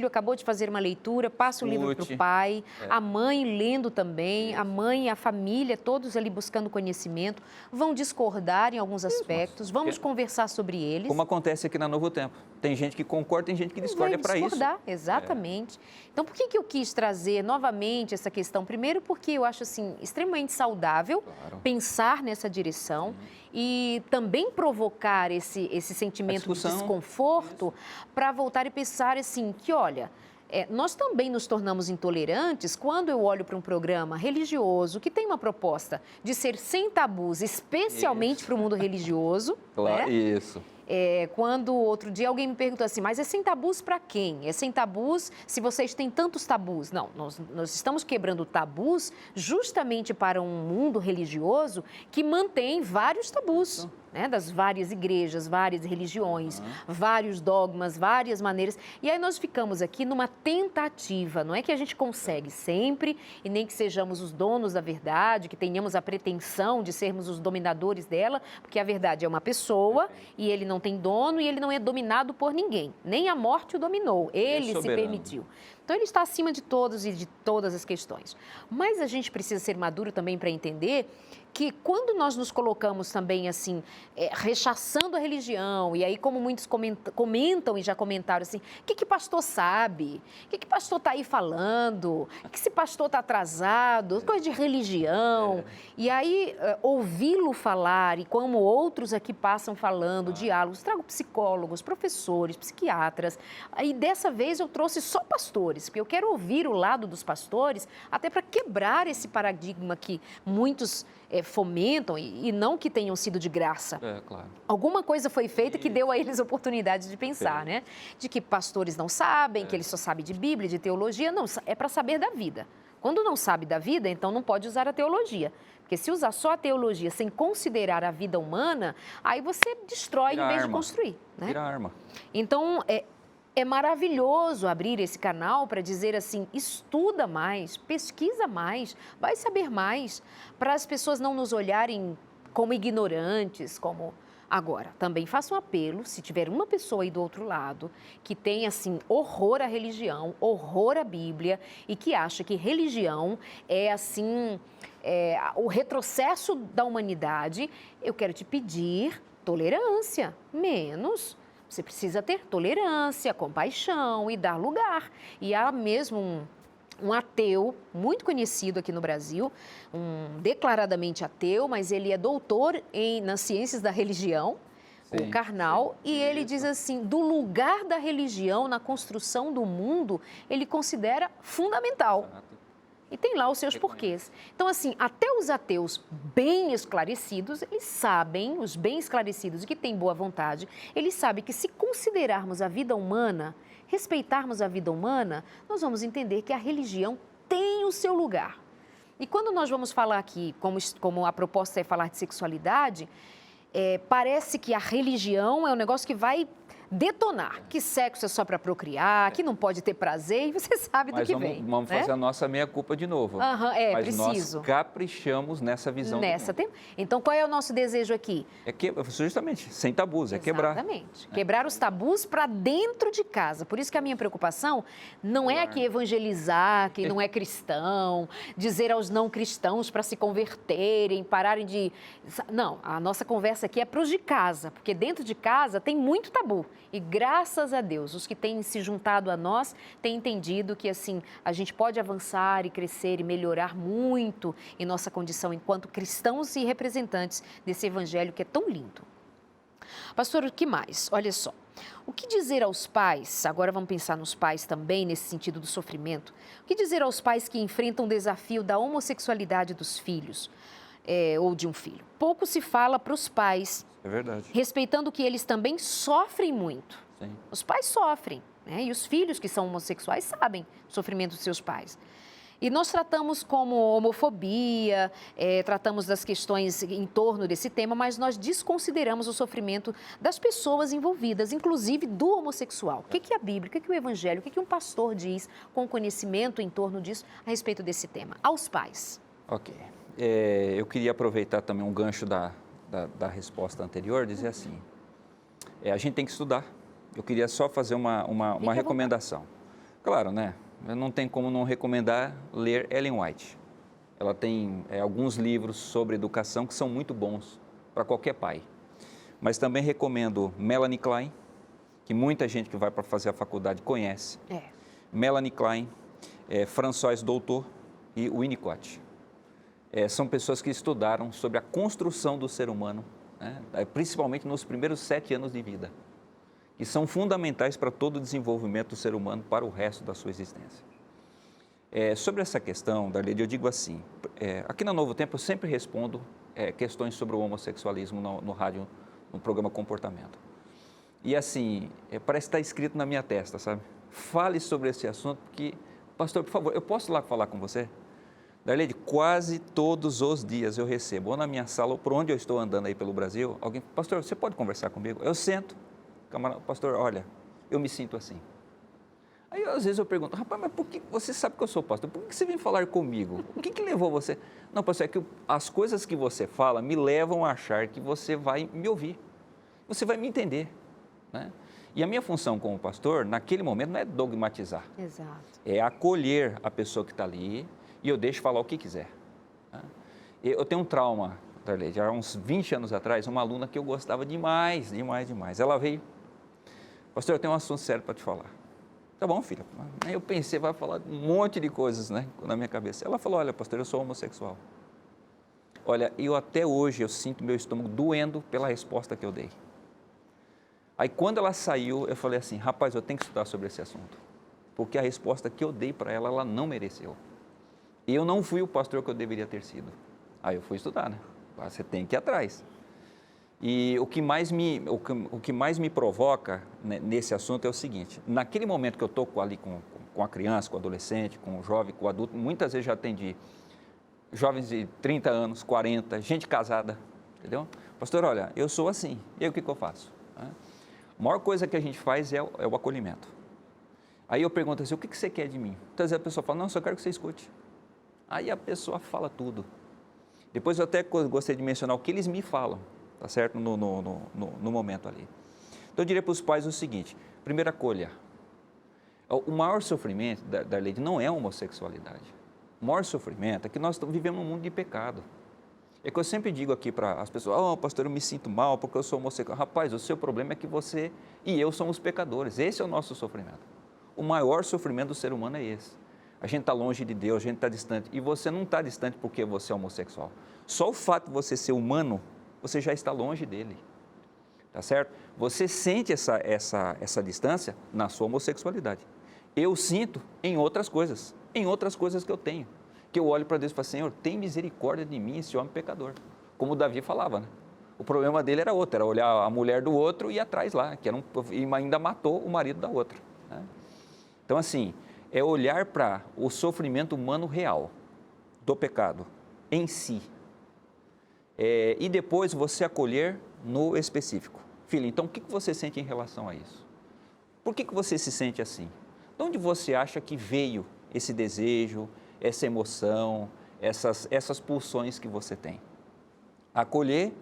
[SPEAKER 1] acabou de fazer uma leitura, passa o livro para o pai, a mãe lendo também, a mãe e a família, todos ali buscando conhecimento, vão discordar em alguns aspectos, vamos conversar sobre eles.
[SPEAKER 2] Como acontece aqui na Novo Tempo. Tem gente que concorda, tem gente que discorda, é para isso.
[SPEAKER 1] Exatamente. Então, por que eu quis trazer novamente essa questão? Primeiro, porque eu acho assim extremamente saudável pensar nessa direção e também provocar esse sentimento de desconforto para voltar e pensar assim que, olha, nós também nos tornamos intolerantes quando eu olho para um programa religioso que tem uma proposta de ser sem tabus, especialmente para o mundo religioso.
[SPEAKER 2] Claro, isso.
[SPEAKER 1] Quando outro dia alguém me perguntou assim, mas é sem tabus para quem? É sem tabus se vocês têm tantos tabus? Não, nós estamos quebrando tabus justamente para um mundo religioso que mantém vários tabus, né? Das várias igrejas, várias religiões, vários dogmas, várias maneiras. E aí nós ficamos aqui numa tentativa, não é que a gente consegue sempre e nem que sejamos os donos da verdade, que tenhamos a pretensão de sermos os dominadores dela, porque a verdade é uma pessoa e ele não tem dono e ele não é dominado por ninguém. Nem a morte o dominou, ele se permitiu. Então, ele está acima de todos e de todas as questões. Mas a gente precisa ser maduro também para entender que quando nós nos colocamos também assim, rechaçando a religião, e aí como muitos comentam e já comentaram assim, o que pastor sabe? O que pastor está aí falando? O que esse pastor está atrasado? Coisa de religião. E aí ouvi-lo falar, e como outros aqui passam falando, diálogos, trago psicólogos, professores, psiquiatras. Aí dessa vez eu trouxe só pastores, porque eu quero ouvir o lado dos pastores, até para quebrar esse paradigma que muitos fomentam, e não que tenham sido de graça.
[SPEAKER 2] Claro.
[SPEAKER 1] Alguma coisa foi feita que deu a eles oportunidade de pensar, né? De que pastores não sabem, que eles só sabem de Bíblia, de teologia. Não, é para saber da vida. Quando não sabe da vida, então não pode usar a teologia. Porque se usar só a teologia sem considerar a vida humana, aí você destrói em vez de construir. Né?
[SPEAKER 2] Vira arma.
[SPEAKER 1] Então, é maravilhoso abrir esse canal para dizer assim, estuda mais, pesquisa mais, vai saber mais, para as pessoas não nos olharem como ignorantes, como... Agora, também faço um apelo, se tiver uma pessoa aí do outro lado que tem, assim, horror à religião, horror à Bíblia e que acha que religião é, assim, o retrocesso da humanidade, eu quero te pedir tolerância, menos... Você precisa ter tolerância, compaixão e dar lugar. E há mesmo um ateu muito conhecido aqui no Brasil, um declaradamente ateu, mas ele é doutor nas ciências da religião, o Karnal, e ele diz assim, do lugar da religião na construção do mundo, ele considera fundamental. E tem lá os seus porquês. Então, assim, até os ateus bem esclarecidos, eles sabem, os bem esclarecidos e que têm boa vontade, eles sabem que se considerarmos a vida humana, respeitarmos a vida humana, nós vamos entender que a religião tem o seu lugar. E quando nós vamos falar aqui, como a proposta é falar de sexualidade, parece que a religião é um negócio que vai detonar, que sexo é só para procriar, que não pode ter prazer, e você sabe do que vem.
[SPEAKER 2] Vamos fazer a nossa meia-culpa de novo. Mas
[SPEAKER 1] preciso.
[SPEAKER 2] Nós caprichamos nessa visão.
[SPEAKER 1] Então, qual é o nosso desejo aqui?
[SPEAKER 2] Justamente, sem tabus, quebrar.
[SPEAKER 1] Exatamente. Quebrar os tabus para dentro de casa. Por isso que a minha preocupação não é aqui evangelizar quem não é cristão, dizer aos não cristãos para se converterem, pararem de... Não, a nossa conversa aqui é para os de casa, porque dentro de casa tem muito tabu. E graças a Deus, os que têm se juntado a nós têm entendido que assim a gente pode avançar e crescer e melhorar muito em nossa condição enquanto cristãos e representantes desse evangelho que é tão lindo. Pastor, o que mais? Olha só, o que dizer aos pais, agora vamos pensar nos pais também nesse sentido do sofrimento, o que dizer aos pais que enfrentam o desafio da homossexualidade dos filhos ou de um filho? Pouco se fala para os pais.
[SPEAKER 2] É verdade.
[SPEAKER 1] Respeitando que eles também sofrem muito.
[SPEAKER 2] Sim.
[SPEAKER 1] Os pais sofrem, né? E os filhos que são homossexuais sabem o sofrimento dos seus pais. E nós tratamos como homofobia, tratamos das questões em torno desse tema, mas nós desconsideramos o sofrimento das pessoas envolvidas, inclusive do homossexual. O que é a Bíblia, o que é o Evangelho, o que um pastor diz com conhecimento em torno disso a respeito desse tema? Aos pais.
[SPEAKER 2] Ok. Eu queria aproveitar também um gancho da resposta anterior, dizer assim, a gente tem que estudar. Eu queria só fazer uma recomendação. Claro, né? Não tem como não recomendar ler Ellen White. Ela tem alguns livros sobre educação que são muito bons para qualquer pai. Mas também recomendo Melanie Klein, que muita gente que vai para fazer a faculdade conhece. Melanie Klein, François Doutor e Winnicott. São pessoas que estudaram sobre a construção do ser humano, né? Principalmente nos primeiros 7 anos de vida, que são fundamentais para todo o desenvolvimento do ser humano para o resto da sua existência. Sobre essa questão, Darlene, eu digo assim, aqui na Novo Tempo eu sempre respondo questões sobre o homossexualismo no rádio, no programa Comportamento. E assim, parece que está escrito na minha testa, sabe? Fale sobre esse assunto, porque, pastor, por favor, eu posso ir lá falar com você? Darlene, quase todos os dias eu recebo, ou na minha sala, ou por onde eu estou andando aí pelo Brasil, alguém, pastor, você pode conversar comigo? Eu sento, camarada, pastor, olha, eu me sinto assim. Aí, às vezes, eu pergunto, rapaz, mas por que você sabe que eu sou pastor? Por que você vem falar comigo? O que levou você? Não, pastor, é que as coisas que você fala me levam a achar que você vai me ouvir, você vai me entender, né? E a minha função como pastor, naquele momento, não é dogmatizar.
[SPEAKER 1] Exato.
[SPEAKER 2] É acolher a pessoa que está ali e eu deixo falar o que quiser. Tá? Eu tenho um trauma, Darley, já há uns 20 anos atrás, uma aluna que eu gostava demais. Ela veio, pastor, eu tenho um assunto sério para te falar. Tá bom, filha. Aí eu pensei, vai falar um monte de coisas, né, na minha cabeça. Ela falou, olha, pastor, eu sou homossexual. Olha, até hoje eu sinto meu estômago doendo pela resposta que eu dei. Aí quando ela saiu, eu falei assim, rapaz, eu tenho que estudar sobre esse assunto. Porque a resposta que eu dei para ela, ela não mereceu. E eu não fui o pastor que eu deveria ter sido. Aí eu fui estudar, né? Você tem que ir atrás. E o que mais me provoca, né, nesse assunto é o seguinte, naquele momento que eu estou ali com a criança, com o adolescente, com o jovem, com o adulto, muitas vezes já atendi jovens de 30 anos, 40, gente casada, entendeu? Pastor, olha, eu sou assim, e aí o que eu faço? A maior coisa que a gente faz é o acolhimento. Aí eu pergunto assim, o que você quer de mim? Muitas vezes a pessoa fala, não, só quero que você escute. Aí a pessoa fala tudo. Depois eu até gostei de mencionar o que eles me falam, tá certo? No momento ali. Então eu diria para os pais o seguinte, primeiro acolha. O maior sofrimento da lei não é a homossexualidade. O maior sofrimento é que nós vivemos num mundo de pecado. É que eu sempre digo aqui para as pessoas, pastor, eu me sinto mal porque eu sou homossexual. Rapaz, o seu problema é que você e eu somos pecadores. Esse é o nosso sofrimento. O maior sofrimento do ser humano é esse. A gente está longe de Deus, a gente está distante. E você não está distante porque você é homossexual. Só o fato de você ser humano, você já está longe dele. Tá certo? Você sente essa distância na sua homossexualidade. Eu sinto em outras coisas que eu tenho. Que eu olho para Deus e falo, Senhor, tem misericórdia de mim, esse homem pecador. Como o Davi falava, né? O problema dele era outro, era olhar a mulher do outro e ir atrás lá, e ainda matou o marido da outra. Né? Então, assim, é olhar para o sofrimento humano real, do pecado, em si. E depois você acolher no específico. Filho, então o que você sente em relação a isso? Por que você se sente assim? De onde você acha que veio esse desejo, essa emoção, essas pulsões que você tem? Acolher,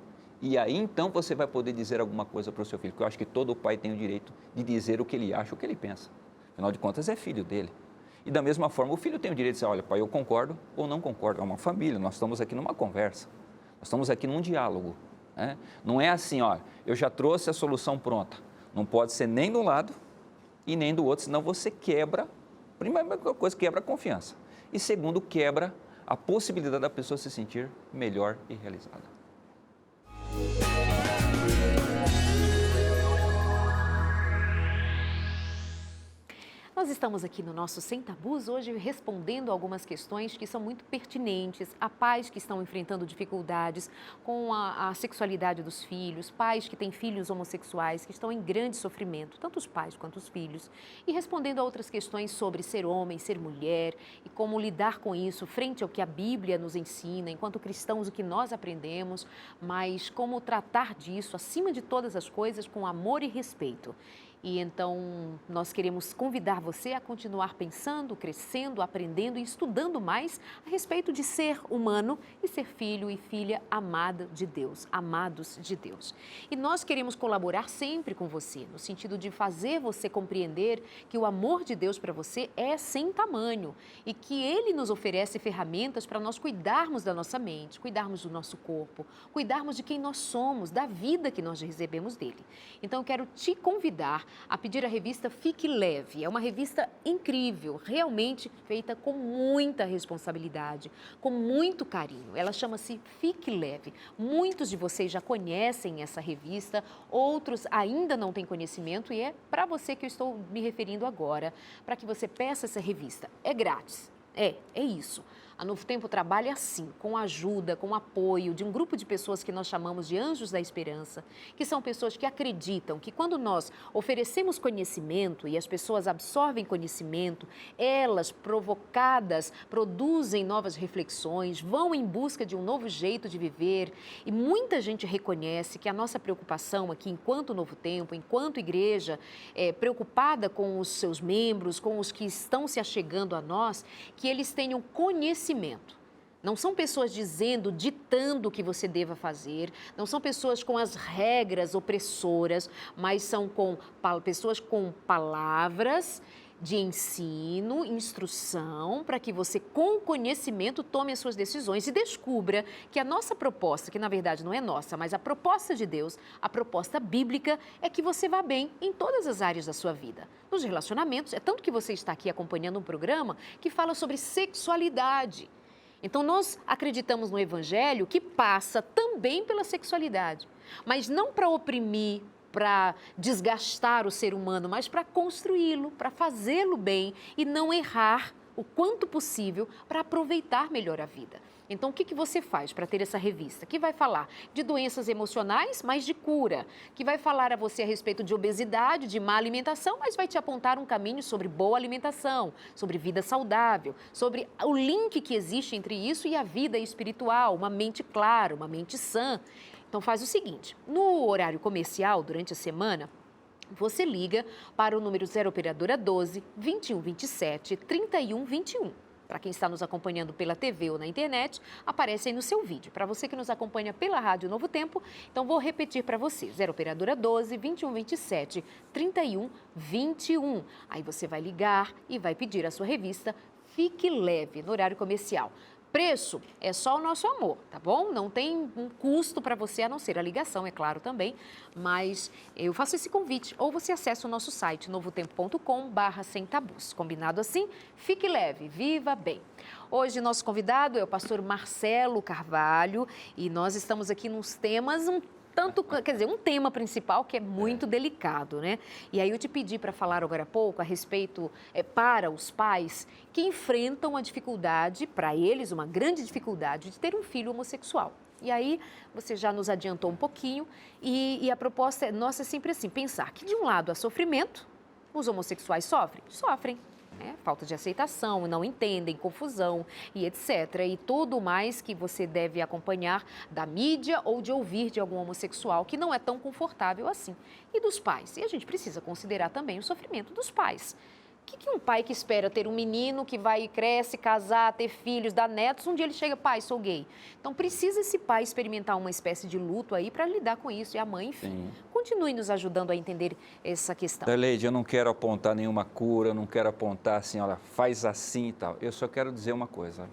[SPEAKER 2] e aí então você vai poder dizer alguma coisa para o seu filho, porque eu acho que todo pai tem o direito de dizer o que ele acha, o que ele pensa. Afinal de contas, é filho dele. E da mesma forma, o filho tem o direito de dizer, olha, pai, eu concordo ou não concordo. É uma família, nós estamos aqui numa conversa, nós estamos aqui num diálogo. Né? Não é assim, olha, eu já trouxe a solução pronta. Não pode ser nem de um lado e nem do outro, senão você quebra, primeira coisa, quebra a confiança. E segundo, quebra a possibilidade da pessoa se sentir melhor e realizada.
[SPEAKER 1] Nós estamos aqui no nosso Sem Tabus hoje respondendo algumas questões que são muito pertinentes a pais que estão enfrentando dificuldades com a sexualidade dos filhos, pais que têm filhos homossexuais que estão em grande sofrimento, tanto os pais quanto os filhos, e respondendo a outras questões sobre ser homem, ser mulher e como lidar com isso frente ao que a Bíblia nos ensina, enquanto cristãos, o que nós aprendemos, mas como tratar disso, acima de todas as coisas, com amor e respeito. E então nós queremos convidar você a continuar pensando, crescendo, aprendendo e estudando mais a respeito de ser humano e ser filho e filha amada de Deus, amados de Deus. E nós queremos colaborar sempre com você, no sentido de fazer você compreender que o amor de Deus para você é sem tamanho e que Ele nos oferece ferramentas para nós cuidarmos da nossa mente, cuidarmos do nosso corpo, cuidarmos de quem nós somos, da vida que nós recebemos dele. Então eu quero te convidar a pedir a revista Fique Leve. É uma revista incrível, realmente feita com muita responsabilidade, com muito carinho. Ela chama-se Fique Leve. Muitos de vocês já conhecem essa revista, outros ainda não têm conhecimento e é para você que eu estou me referindo agora, para que você peça essa revista. É grátis. É isso. A Novo Tempo trabalha assim, com ajuda, com apoio de um grupo de pessoas que nós chamamos de Anjos da Esperança, que são pessoas que acreditam que quando nós oferecemos conhecimento e as pessoas absorvem conhecimento, elas, provocadas, produzem novas reflexões, vão em busca de um novo jeito de viver e muita gente reconhece que a nossa preocupação aqui, enquanto Novo Tempo, enquanto igreja, preocupada com os seus membros, com os que estão se achegando a nós, que eles tenham conhecimento. Não são pessoas ditando o que você deva fazer, não são pessoas com as regras opressoras, mas são pessoas com palavras de ensino, instrução, para que você, com conhecimento, tome as suas decisões e descubra que a nossa proposta, que na verdade não é nossa, mas a proposta de Deus, a proposta bíblica, é que você vá bem em todas as áreas da sua vida. Nos relacionamentos, é tanto que você está aqui acompanhando um programa que fala sobre sexualidade. Então, nós acreditamos no Evangelho que passa também pela sexualidade, mas não para oprimir, para desgastar o ser humano, mas para construí-lo, para fazê-lo bem e não errar o quanto possível para aproveitar melhor a vida. Então, o que você faz para ter essa revista? Que vai falar de doenças emocionais, mas de cura. Que vai falar a você a respeito de obesidade, de má alimentação, mas vai te apontar um caminho sobre boa alimentação, sobre vida saudável, sobre o link que existe entre isso e a vida espiritual, uma mente clara, uma mente sã. Então, faz o seguinte, no horário comercial, durante a semana, você liga para o número 0 Operadora 12 2127 3121. Para quem está nos acompanhando pela TV ou na internet, aparece aí no seu vídeo. Para você que nos acompanha pela Rádio Novo Tempo, então vou repetir para você, 0 Operadora 12 2127 3121. Aí você vai ligar e vai pedir a sua revista Fique Leve, no horário comercial. Preço é só o nosso amor, tá bom? Não tem um custo para você, a não ser a ligação, é claro também, mas eu faço esse convite. Ou você acessa o nosso site, novotempo.com/sem tabus. Combinado assim? Fique leve, viva bem. Hoje, nosso convidado é o pastor Marcelo Carvalho e nós estamos aqui nos temas um tema principal que é muito delicado, né? E aí eu te pedi para falar agora há pouco a respeito para os pais que enfrentam a dificuldade, para eles, uma grande dificuldade de ter um filho homossexual. E aí você já nos adiantou um pouquinho e a proposta nossa é sempre assim, pensar que de um lado há sofrimento, os homossexuais sofrem. Falta de aceitação, não entendem, confusão e etc. E tudo mais que você deve acompanhar da mídia ou de ouvir de algum homossexual que não é tão confortável assim. E dos pais. E a gente precisa considerar também o sofrimento dos pais. O que um pai que espera ter um menino que vai, cresce, casar, ter filhos, dar netos, um dia ele chega, pai, sou gay. Então precisa esse pai experimentar uma espécie de luto aí para lidar com isso. E a mãe, enfim, continue nos ajudando a entender essa questão.
[SPEAKER 2] Darleide, eu não quero apontar nenhuma cura, eu não quero apontar assim, olha, faz assim e tal. Eu só quero dizer uma coisa.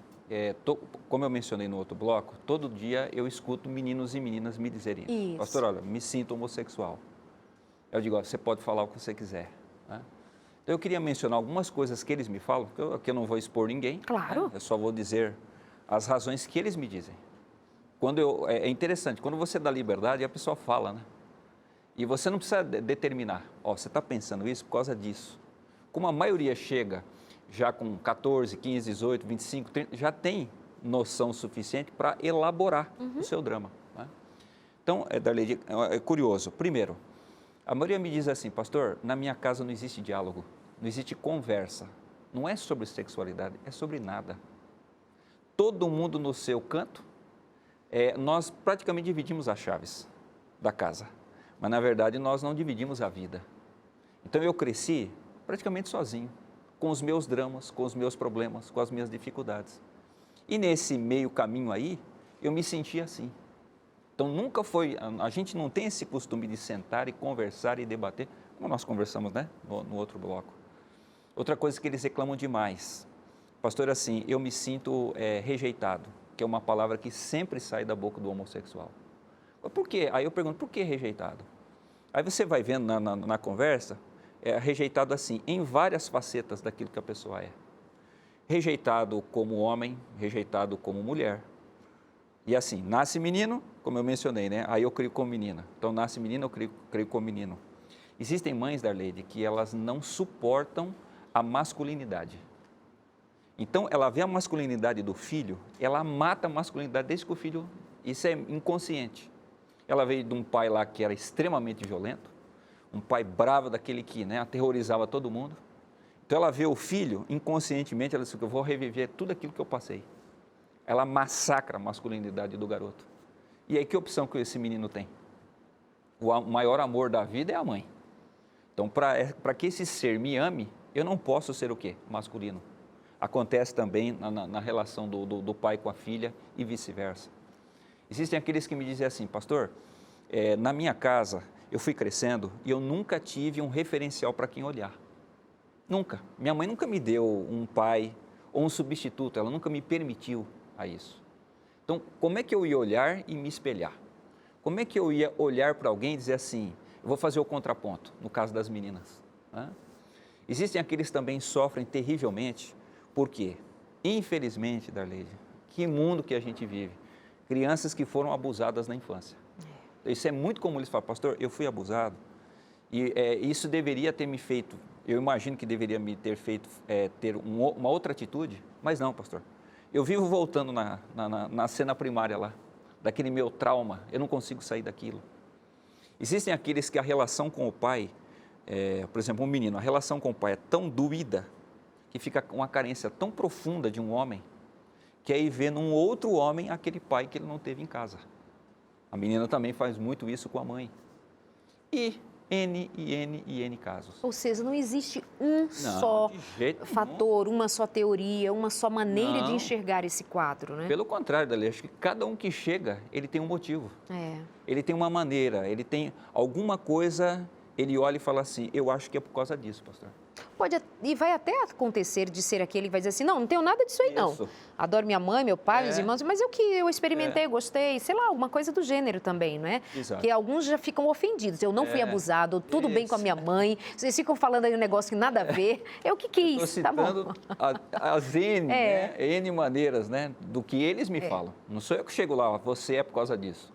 [SPEAKER 2] Como eu mencionei no outro bloco, todo dia eu escuto meninos e meninas me dizerem isso. Pastor, olha, me sinto homossexual. Eu digo, ó, você pode falar o que você quiser, né? Eu queria mencionar algumas coisas que eles me falam, que eu não vou expor ninguém.
[SPEAKER 1] Claro.
[SPEAKER 2] Né? Eu só vou dizer as razões que eles me dizem. É interessante, quando você dá liberdade, a pessoa fala, né? E você não precisa determinar, você está pensando isso por causa disso. Como a maioria chega já com 14, 15, 18, 25, 30, já tem noção suficiente para elaborar o seu drama. Né? Então, Darleide, é curioso. Primeiro, a maioria me diz assim, pastor, na minha casa não existe diálogo, não existe conversa. Não é sobre sexualidade, é sobre nada. Todo mundo no seu canto, nós praticamente dividimos as chaves da casa, mas na verdade nós não dividimos a vida. Então eu cresci praticamente sozinho, com os meus dramas, com os meus problemas, com as minhas dificuldades. E nesse meio caminho aí, eu me senti assim. Então nunca foi, a gente não tem esse costume de sentar e conversar e debater, como nós conversamos, né, no outro bloco. Outra coisa que eles reclamam demais, pastor, assim, eu me sinto rejeitado, que é uma palavra que sempre sai da boca do homossexual. Por quê? Aí eu pergunto, por que rejeitado? Aí você vai vendo na conversa, rejeitado assim, em várias facetas daquilo que a pessoa é. Rejeitado como homem, rejeitado como mulher. E assim, nasce menino, como eu mencionei, né? Aí eu crio como menina. Então, nasce menino, eu crio como menino. Existem mães, Darleide, que elas não suportam a masculinidade. Então, ela vê a masculinidade do filho, ela mata a masculinidade desde que o filho... Isso é inconsciente. Ela veio de um pai lá que era extremamente violento, um pai bravo, daquele que, né, aterrorizava todo mundo. Então, ela vê o filho, inconscientemente, ela diz que eu vou reviver tudo aquilo que eu passei. Ela massacra a masculinidade do garoto. E aí, que opção que esse menino tem? O maior amor da vida é a mãe. Então, para que esse ser me ame, eu não posso ser o quê? Masculino. acontece também na relação do pai com a filha e vice-versa. Existem aqueles que me dizem assim, pastor, na minha casa eu fui crescendo e eu nunca tive um referencial para quem olhar. Nunca. Minha mãe nunca me deu um pai ou um substituto, ela nunca me permitiu a isso. Então, como é que eu ia olhar e me espelhar? Como é que eu ia olhar para alguém e dizer assim, eu vou fazer o contraponto, no caso das meninas, né? Existem aqueles que também sofrem terrivelmente, porque, infelizmente, Darleide, que mundo que a gente vive, crianças que foram abusadas na infância. Isso é muito comum, eles falam, pastor, eu fui abusado, e isso deveria ter me feito, eu imagino que deveria me ter feito ter uma outra atitude, mas não, pastor. Eu vivo voltando na cena primária lá, daquele meu trauma, eu não consigo sair daquilo. Existem aqueles que a relação com o pai, por exemplo, um menino, a relação com o pai é tão doída, que fica uma carência tão profunda de um homem, que aí vê num outro homem aquele pai que ele não teve em casa. A menina também faz muito isso com a mãe. E N casos.
[SPEAKER 1] Ou seja, não existe só fator, uma só teoria, uma só maneira de enxergar esse quadro, né?
[SPEAKER 2] Pelo contrário, Dali, acho que cada um que chega, ele tem um motivo. Ele tem uma maneira, ele tem alguma coisa, ele olha e fala assim, eu acho que é por causa disso, pastor.
[SPEAKER 1] E vai até acontecer de ser aquele que vai dizer assim, não tenho nada disso aí não. Adoro minha mãe, meu pai, meus irmãos, mas eu experimentei, gostei, sei lá, alguma coisa do gênero também, não é?
[SPEAKER 2] Exato.
[SPEAKER 1] Porque alguns já ficam ofendidos, eu não fui abusado, tudo bem com a minha mãe, vocês ficam falando aí um negócio que nada a ver, eu que quis,
[SPEAKER 2] Estou
[SPEAKER 1] tá bom.
[SPEAKER 2] citando as N maneiras, né, do que eles me falam. Não sou eu que chego lá, você é por causa disso.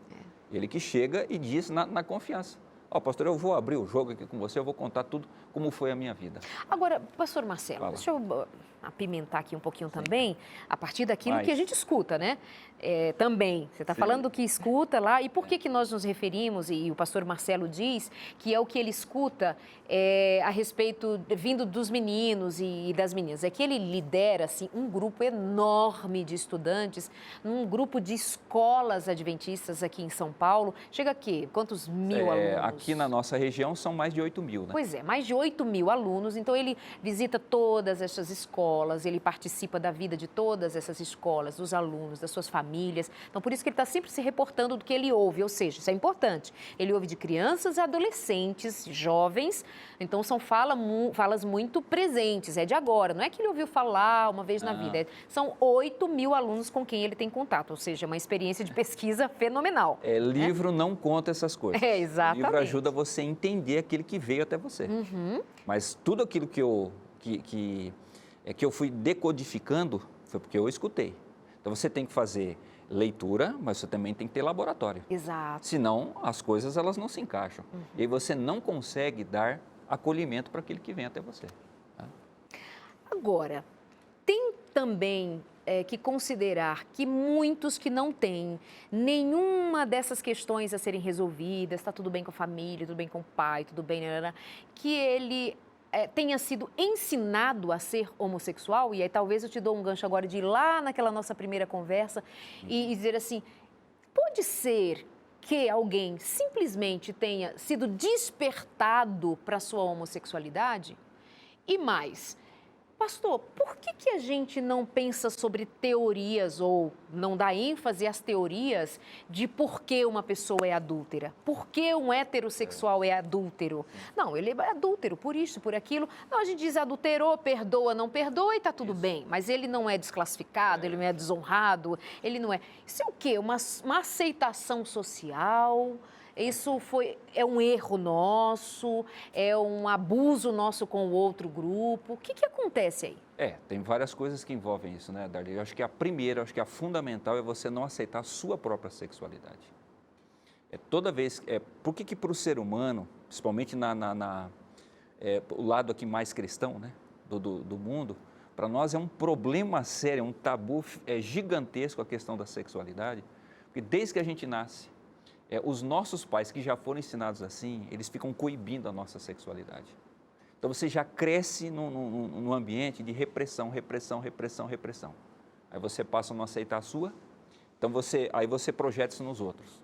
[SPEAKER 2] Ele que chega e diz na confiança. Pastor, eu vou abrir o jogo aqui com você, eu vou contar tudo como foi a minha vida.
[SPEAKER 1] Agora, pastor Marcelo, deixa eu apimentar aqui um pouquinho também, a partir daquilo que a gente escuta, né? Também, você está falando do que escuta lá, e por que nós nos referimos, e o pastor Marcelo diz, que é o que ele escuta a respeito, vindo dos meninos e das meninas, é que ele lidera, assim, um grupo enorme de estudantes, um grupo de escolas adventistas aqui em São Paulo, chega aqui, quantos mil alunos?
[SPEAKER 2] Aqui na nossa região são mais de 8.000, né?
[SPEAKER 1] Pois é, mais de 8.000 alunos, então ele visita todas essas escolas, ele participa da vida de todas essas escolas, dos alunos, das suas famílias, então por isso que ele está sempre se reportando do que ele ouve, ou seja, isso é importante, ele ouve de crianças e adolescentes, jovens, então são falas muito presentes, é de agora, não é que ele ouviu falar uma vez na vida, são 8.000 alunos com quem ele tem contato, ou seja, uma experiência de pesquisa fenomenal.
[SPEAKER 2] Livro não conta essas coisas.
[SPEAKER 1] Exatamente.
[SPEAKER 2] O livro ajuda você a entender aquele que veio até você. Mas tudo aquilo que eu fui decodificando foi porque eu escutei. Então você tem que fazer leitura, mas você também tem que ter laboratório.
[SPEAKER 1] Exato.
[SPEAKER 2] Senão as coisas elas não se encaixam. E aí você não consegue dar acolhimento para aquele que vem até você. Tá?
[SPEAKER 1] Agora, tem também que considerar que muitos que não têm nenhuma dessas questões a serem resolvidas, está tudo bem com a família, tudo bem com o pai, tudo bem, que ele tenha sido ensinado a ser homossexual, e aí talvez eu te dou um gancho agora de ir lá naquela nossa primeira conversa e dizer assim, pode ser que alguém simplesmente tenha sido despertado para a sua homossexualidade? E mais, pastor, por que a gente não pensa sobre teorias ou não dá ênfase às teorias de por que uma pessoa é adúltera? Por que um heterossexual é adúltero? Não, ele é adúltero por isso, por aquilo. Não, a gente diz adulterou, perdoa, não perdoa e está tudo bem. Mas ele não é desclassificado, ele não é desonrado, ele não é... Isso é o quê? Uma aceitação social... Isso é um erro nosso, é um abuso nosso com o outro grupo. O que acontece aí?
[SPEAKER 2] Tem várias coisas que envolvem isso, né, Darley? Eu acho que a primeira, acho que a fundamental é você não aceitar a sua própria sexualidade. Toda vez... por que para o ser humano, principalmente o lado aqui mais cristão, né, do mundo, para nós é um problema sério, um tabu gigantesco a questão da sexualidade, porque desde que a gente nasce, os nossos pais que já foram ensinados assim, eles ficam coibindo a nossa sexualidade. Então você já cresce num ambiente de repressão. Aí você passa a não aceitar a sua, então aí você projeta isso nos outros.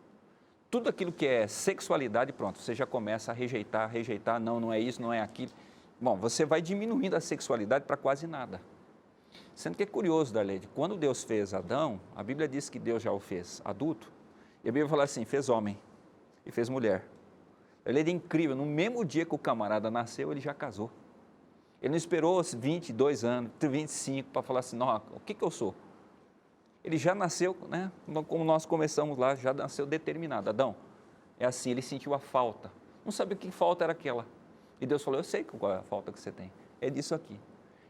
[SPEAKER 2] Tudo aquilo que é sexualidade, pronto, você já começa a rejeitar, não é isso, não é aquilo. Bom, você vai diminuindo a sexualidade para quase nada. Sendo que é curioso, Darleide, quando Deus fez Adão, a Bíblia diz que Deus já o fez adulto, e a Bíblia fala assim, fez homem e fez mulher. Darleide, é incrível, no mesmo dia que o camarada nasceu, ele já casou. Ele não esperou 22 anos, 25, para falar assim, não, o que eu sou? Ele já nasceu, né, como nós começamos lá, já nasceu determinado. Adão, é assim, ele sentiu a falta. Não sabia que falta era aquela. E Deus falou, eu sei qual é a falta que você tem. É disso aqui.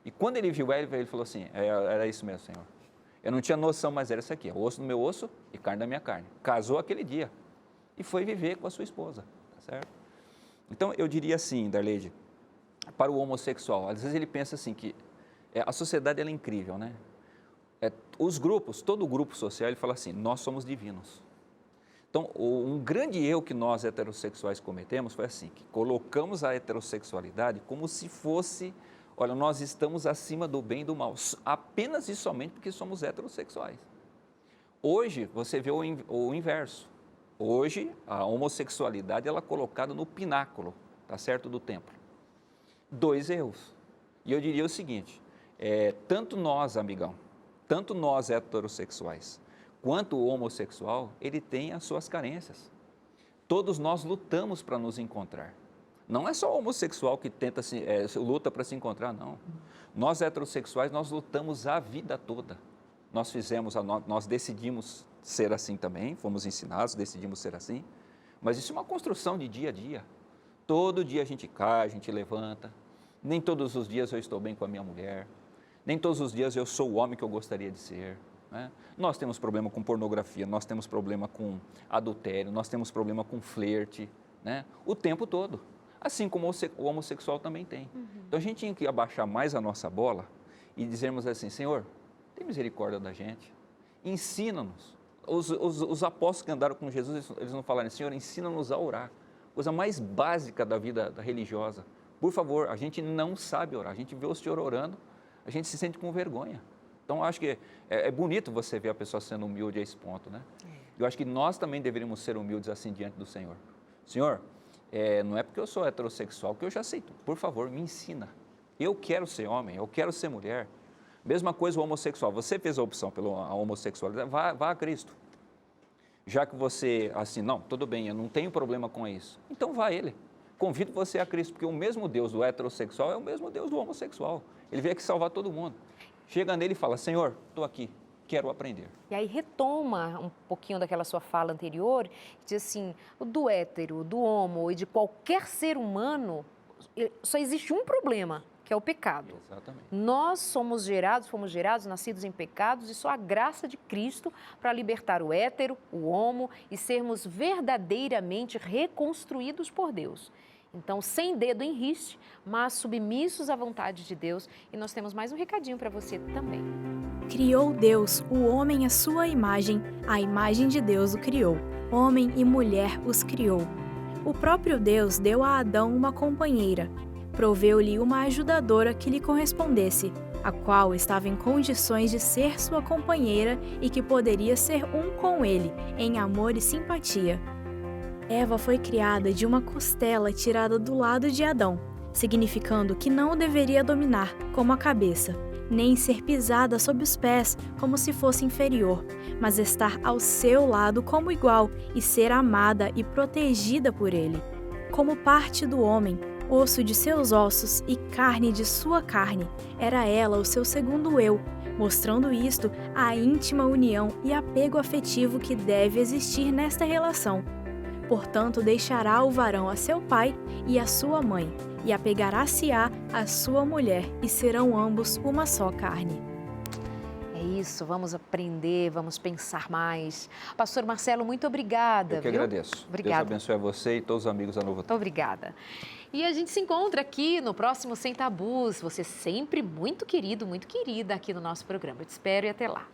[SPEAKER 2] E quando ele viu ela, ele falou assim, era isso mesmo, Senhor. Eu não tinha noção, mas era isso aqui, osso do meu osso e carne da minha carne. Casou aquele dia e foi viver com a sua esposa, tá certo? Então, eu diria assim, Darleide, para o homossexual, às vezes ele pensa assim, que a sociedade ela é incrível, né? Os grupos, todo grupo social, ele fala assim, nós somos divinos. Então, um grande erro que nós heterossexuais cometemos foi assim, que colocamos a heterossexualidade como se fosse, olha, nós estamos acima do bem e do mal, apenas e somente porque somos heterossexuais. Hoje, você vê o inverso. Hoje, a homossexualidade ela é colocada no pináculo, tá certo, do templo. 2 erros. E eu diria o seguinte, tanto nós, amigão, tanto nós heterossexuais, quanto o homossexual, ele tem as suas carências. Todos nós lutamos para nos encontrar. Não é só o homossexual que tenta luta para se encontrar, não. Nós heterossexuais, nós lutamos a vida toda. Nós decidimos ser assim também, fomos ensinados, decidimos ser assim, mas isso é uma construção de dia a dia. Todo dia a gente cai, a gente levanta, nem todos os dias eu estou bem com a minha mulher, nem todos os dias eu sou o homem que eu gostaria de ser. Né? Nós temos problema com pornografia, nós temos problema com adultério, nós temos problema com flerte, né? O tempo todo. Assim como o homossexual também tem. Então a gente tinha que abaixar mais a nossa bola e dizermos assim, Senhor, tem misericórdia da gente, ensina-nos. Os apóstolos que andaram com Jesus, eles não falaram, Senhor, ensina-nos a orar. Coisa mais básica da vida religiosa. Por favor, a gente não sabe orar, a gente vê o Senhor orando, a gente se sente com vergonha. Então, acho que é bonito você ver a pessoa sendo humilde a esse ponto, né? Eu acho que nós também deveríamos ser humildes assim diante do Senhor. Senhor, não é porque eu sou heterossexual que eu já aceito. Por favor, me ensina. Eu quero ser homem, eu quero ser mulher. Mesma coisa o homossexual. Você fez a opção pela homossexualidade, vá a Cristo. Já que você, assim, não, tudo bem, eu não tenho problema com isso. Então vá a Ele. Convido você a Cristo, porque o mesmo Deus do heterossexual é o mesmo Deus do homossexual. Ele veio aqui salvar todo mundo. Chega nele e fala, Senhor, estou aqui, quero aprender.
[SPEAKER 1] E aí retoma um pouquinho daquela sua fala anterior, diz assim, do hétero, do homo e de qualquer ser humano, só existe um problema, que é o pecado.
[SPEAKER 2] Exatamente.
[SPEAKER 1] Nós fomos gerados, nascidos em pecados, e só a graça de Cristo para libertar o hétero, o homo e sermos verdadeiramente reconstruídos por Deus. Então, sem dedo em riste, mas submissos à vontade de Deus. E nós temos mais um recadinho para você também.
[SPEAKER 5] Criou Deus o homem à sua imagem, a imagem de Deus o criou. Homem e mulher os criou. O próprio Deus deu a Adão uma companheira. Proveu-lhe uma ajudadora que lhe correspondesse, a qual estava em condições de ser sua companheira e que poderia ser um com ele, em amor e simpatia. Eva foi criada de uma costela tirada do lado de Adão, significando que não o deveria dominar como a cabeça, nem ser pisada sob os pés como se fosse inferior, mas estar ao seu lado como igual e ser amada e protegida por ele. Como parte do homem, osso de seus ossos e carne de sua carne, era ela o seu segundo eu, mostrando isto a íntima união e apego afetivo que deve existir nesta relação. Portanto, deixará o varão a seu pai e a sua mãe, e apegará-se-á a sua mulher, e serão ambos uma só carne.
[SPEAKER 1] É isso, vamos aprender, vamos pensar mais. Pastor Marcelo, muito obrigada.
[SPEAKER 2] Eu que agradeço.
[SPEAKER 1] Obrigada.
[SPEAKER 2] Deus abençoe a você e todos os amigos da Novo Tempo.
[SPEAKER 1] Obrigada. E a gente se encontra aqui no próximo Sem Tabus. Você sempre muito querido, muito querida aqui no nosso programa. Eu te espero e até lá.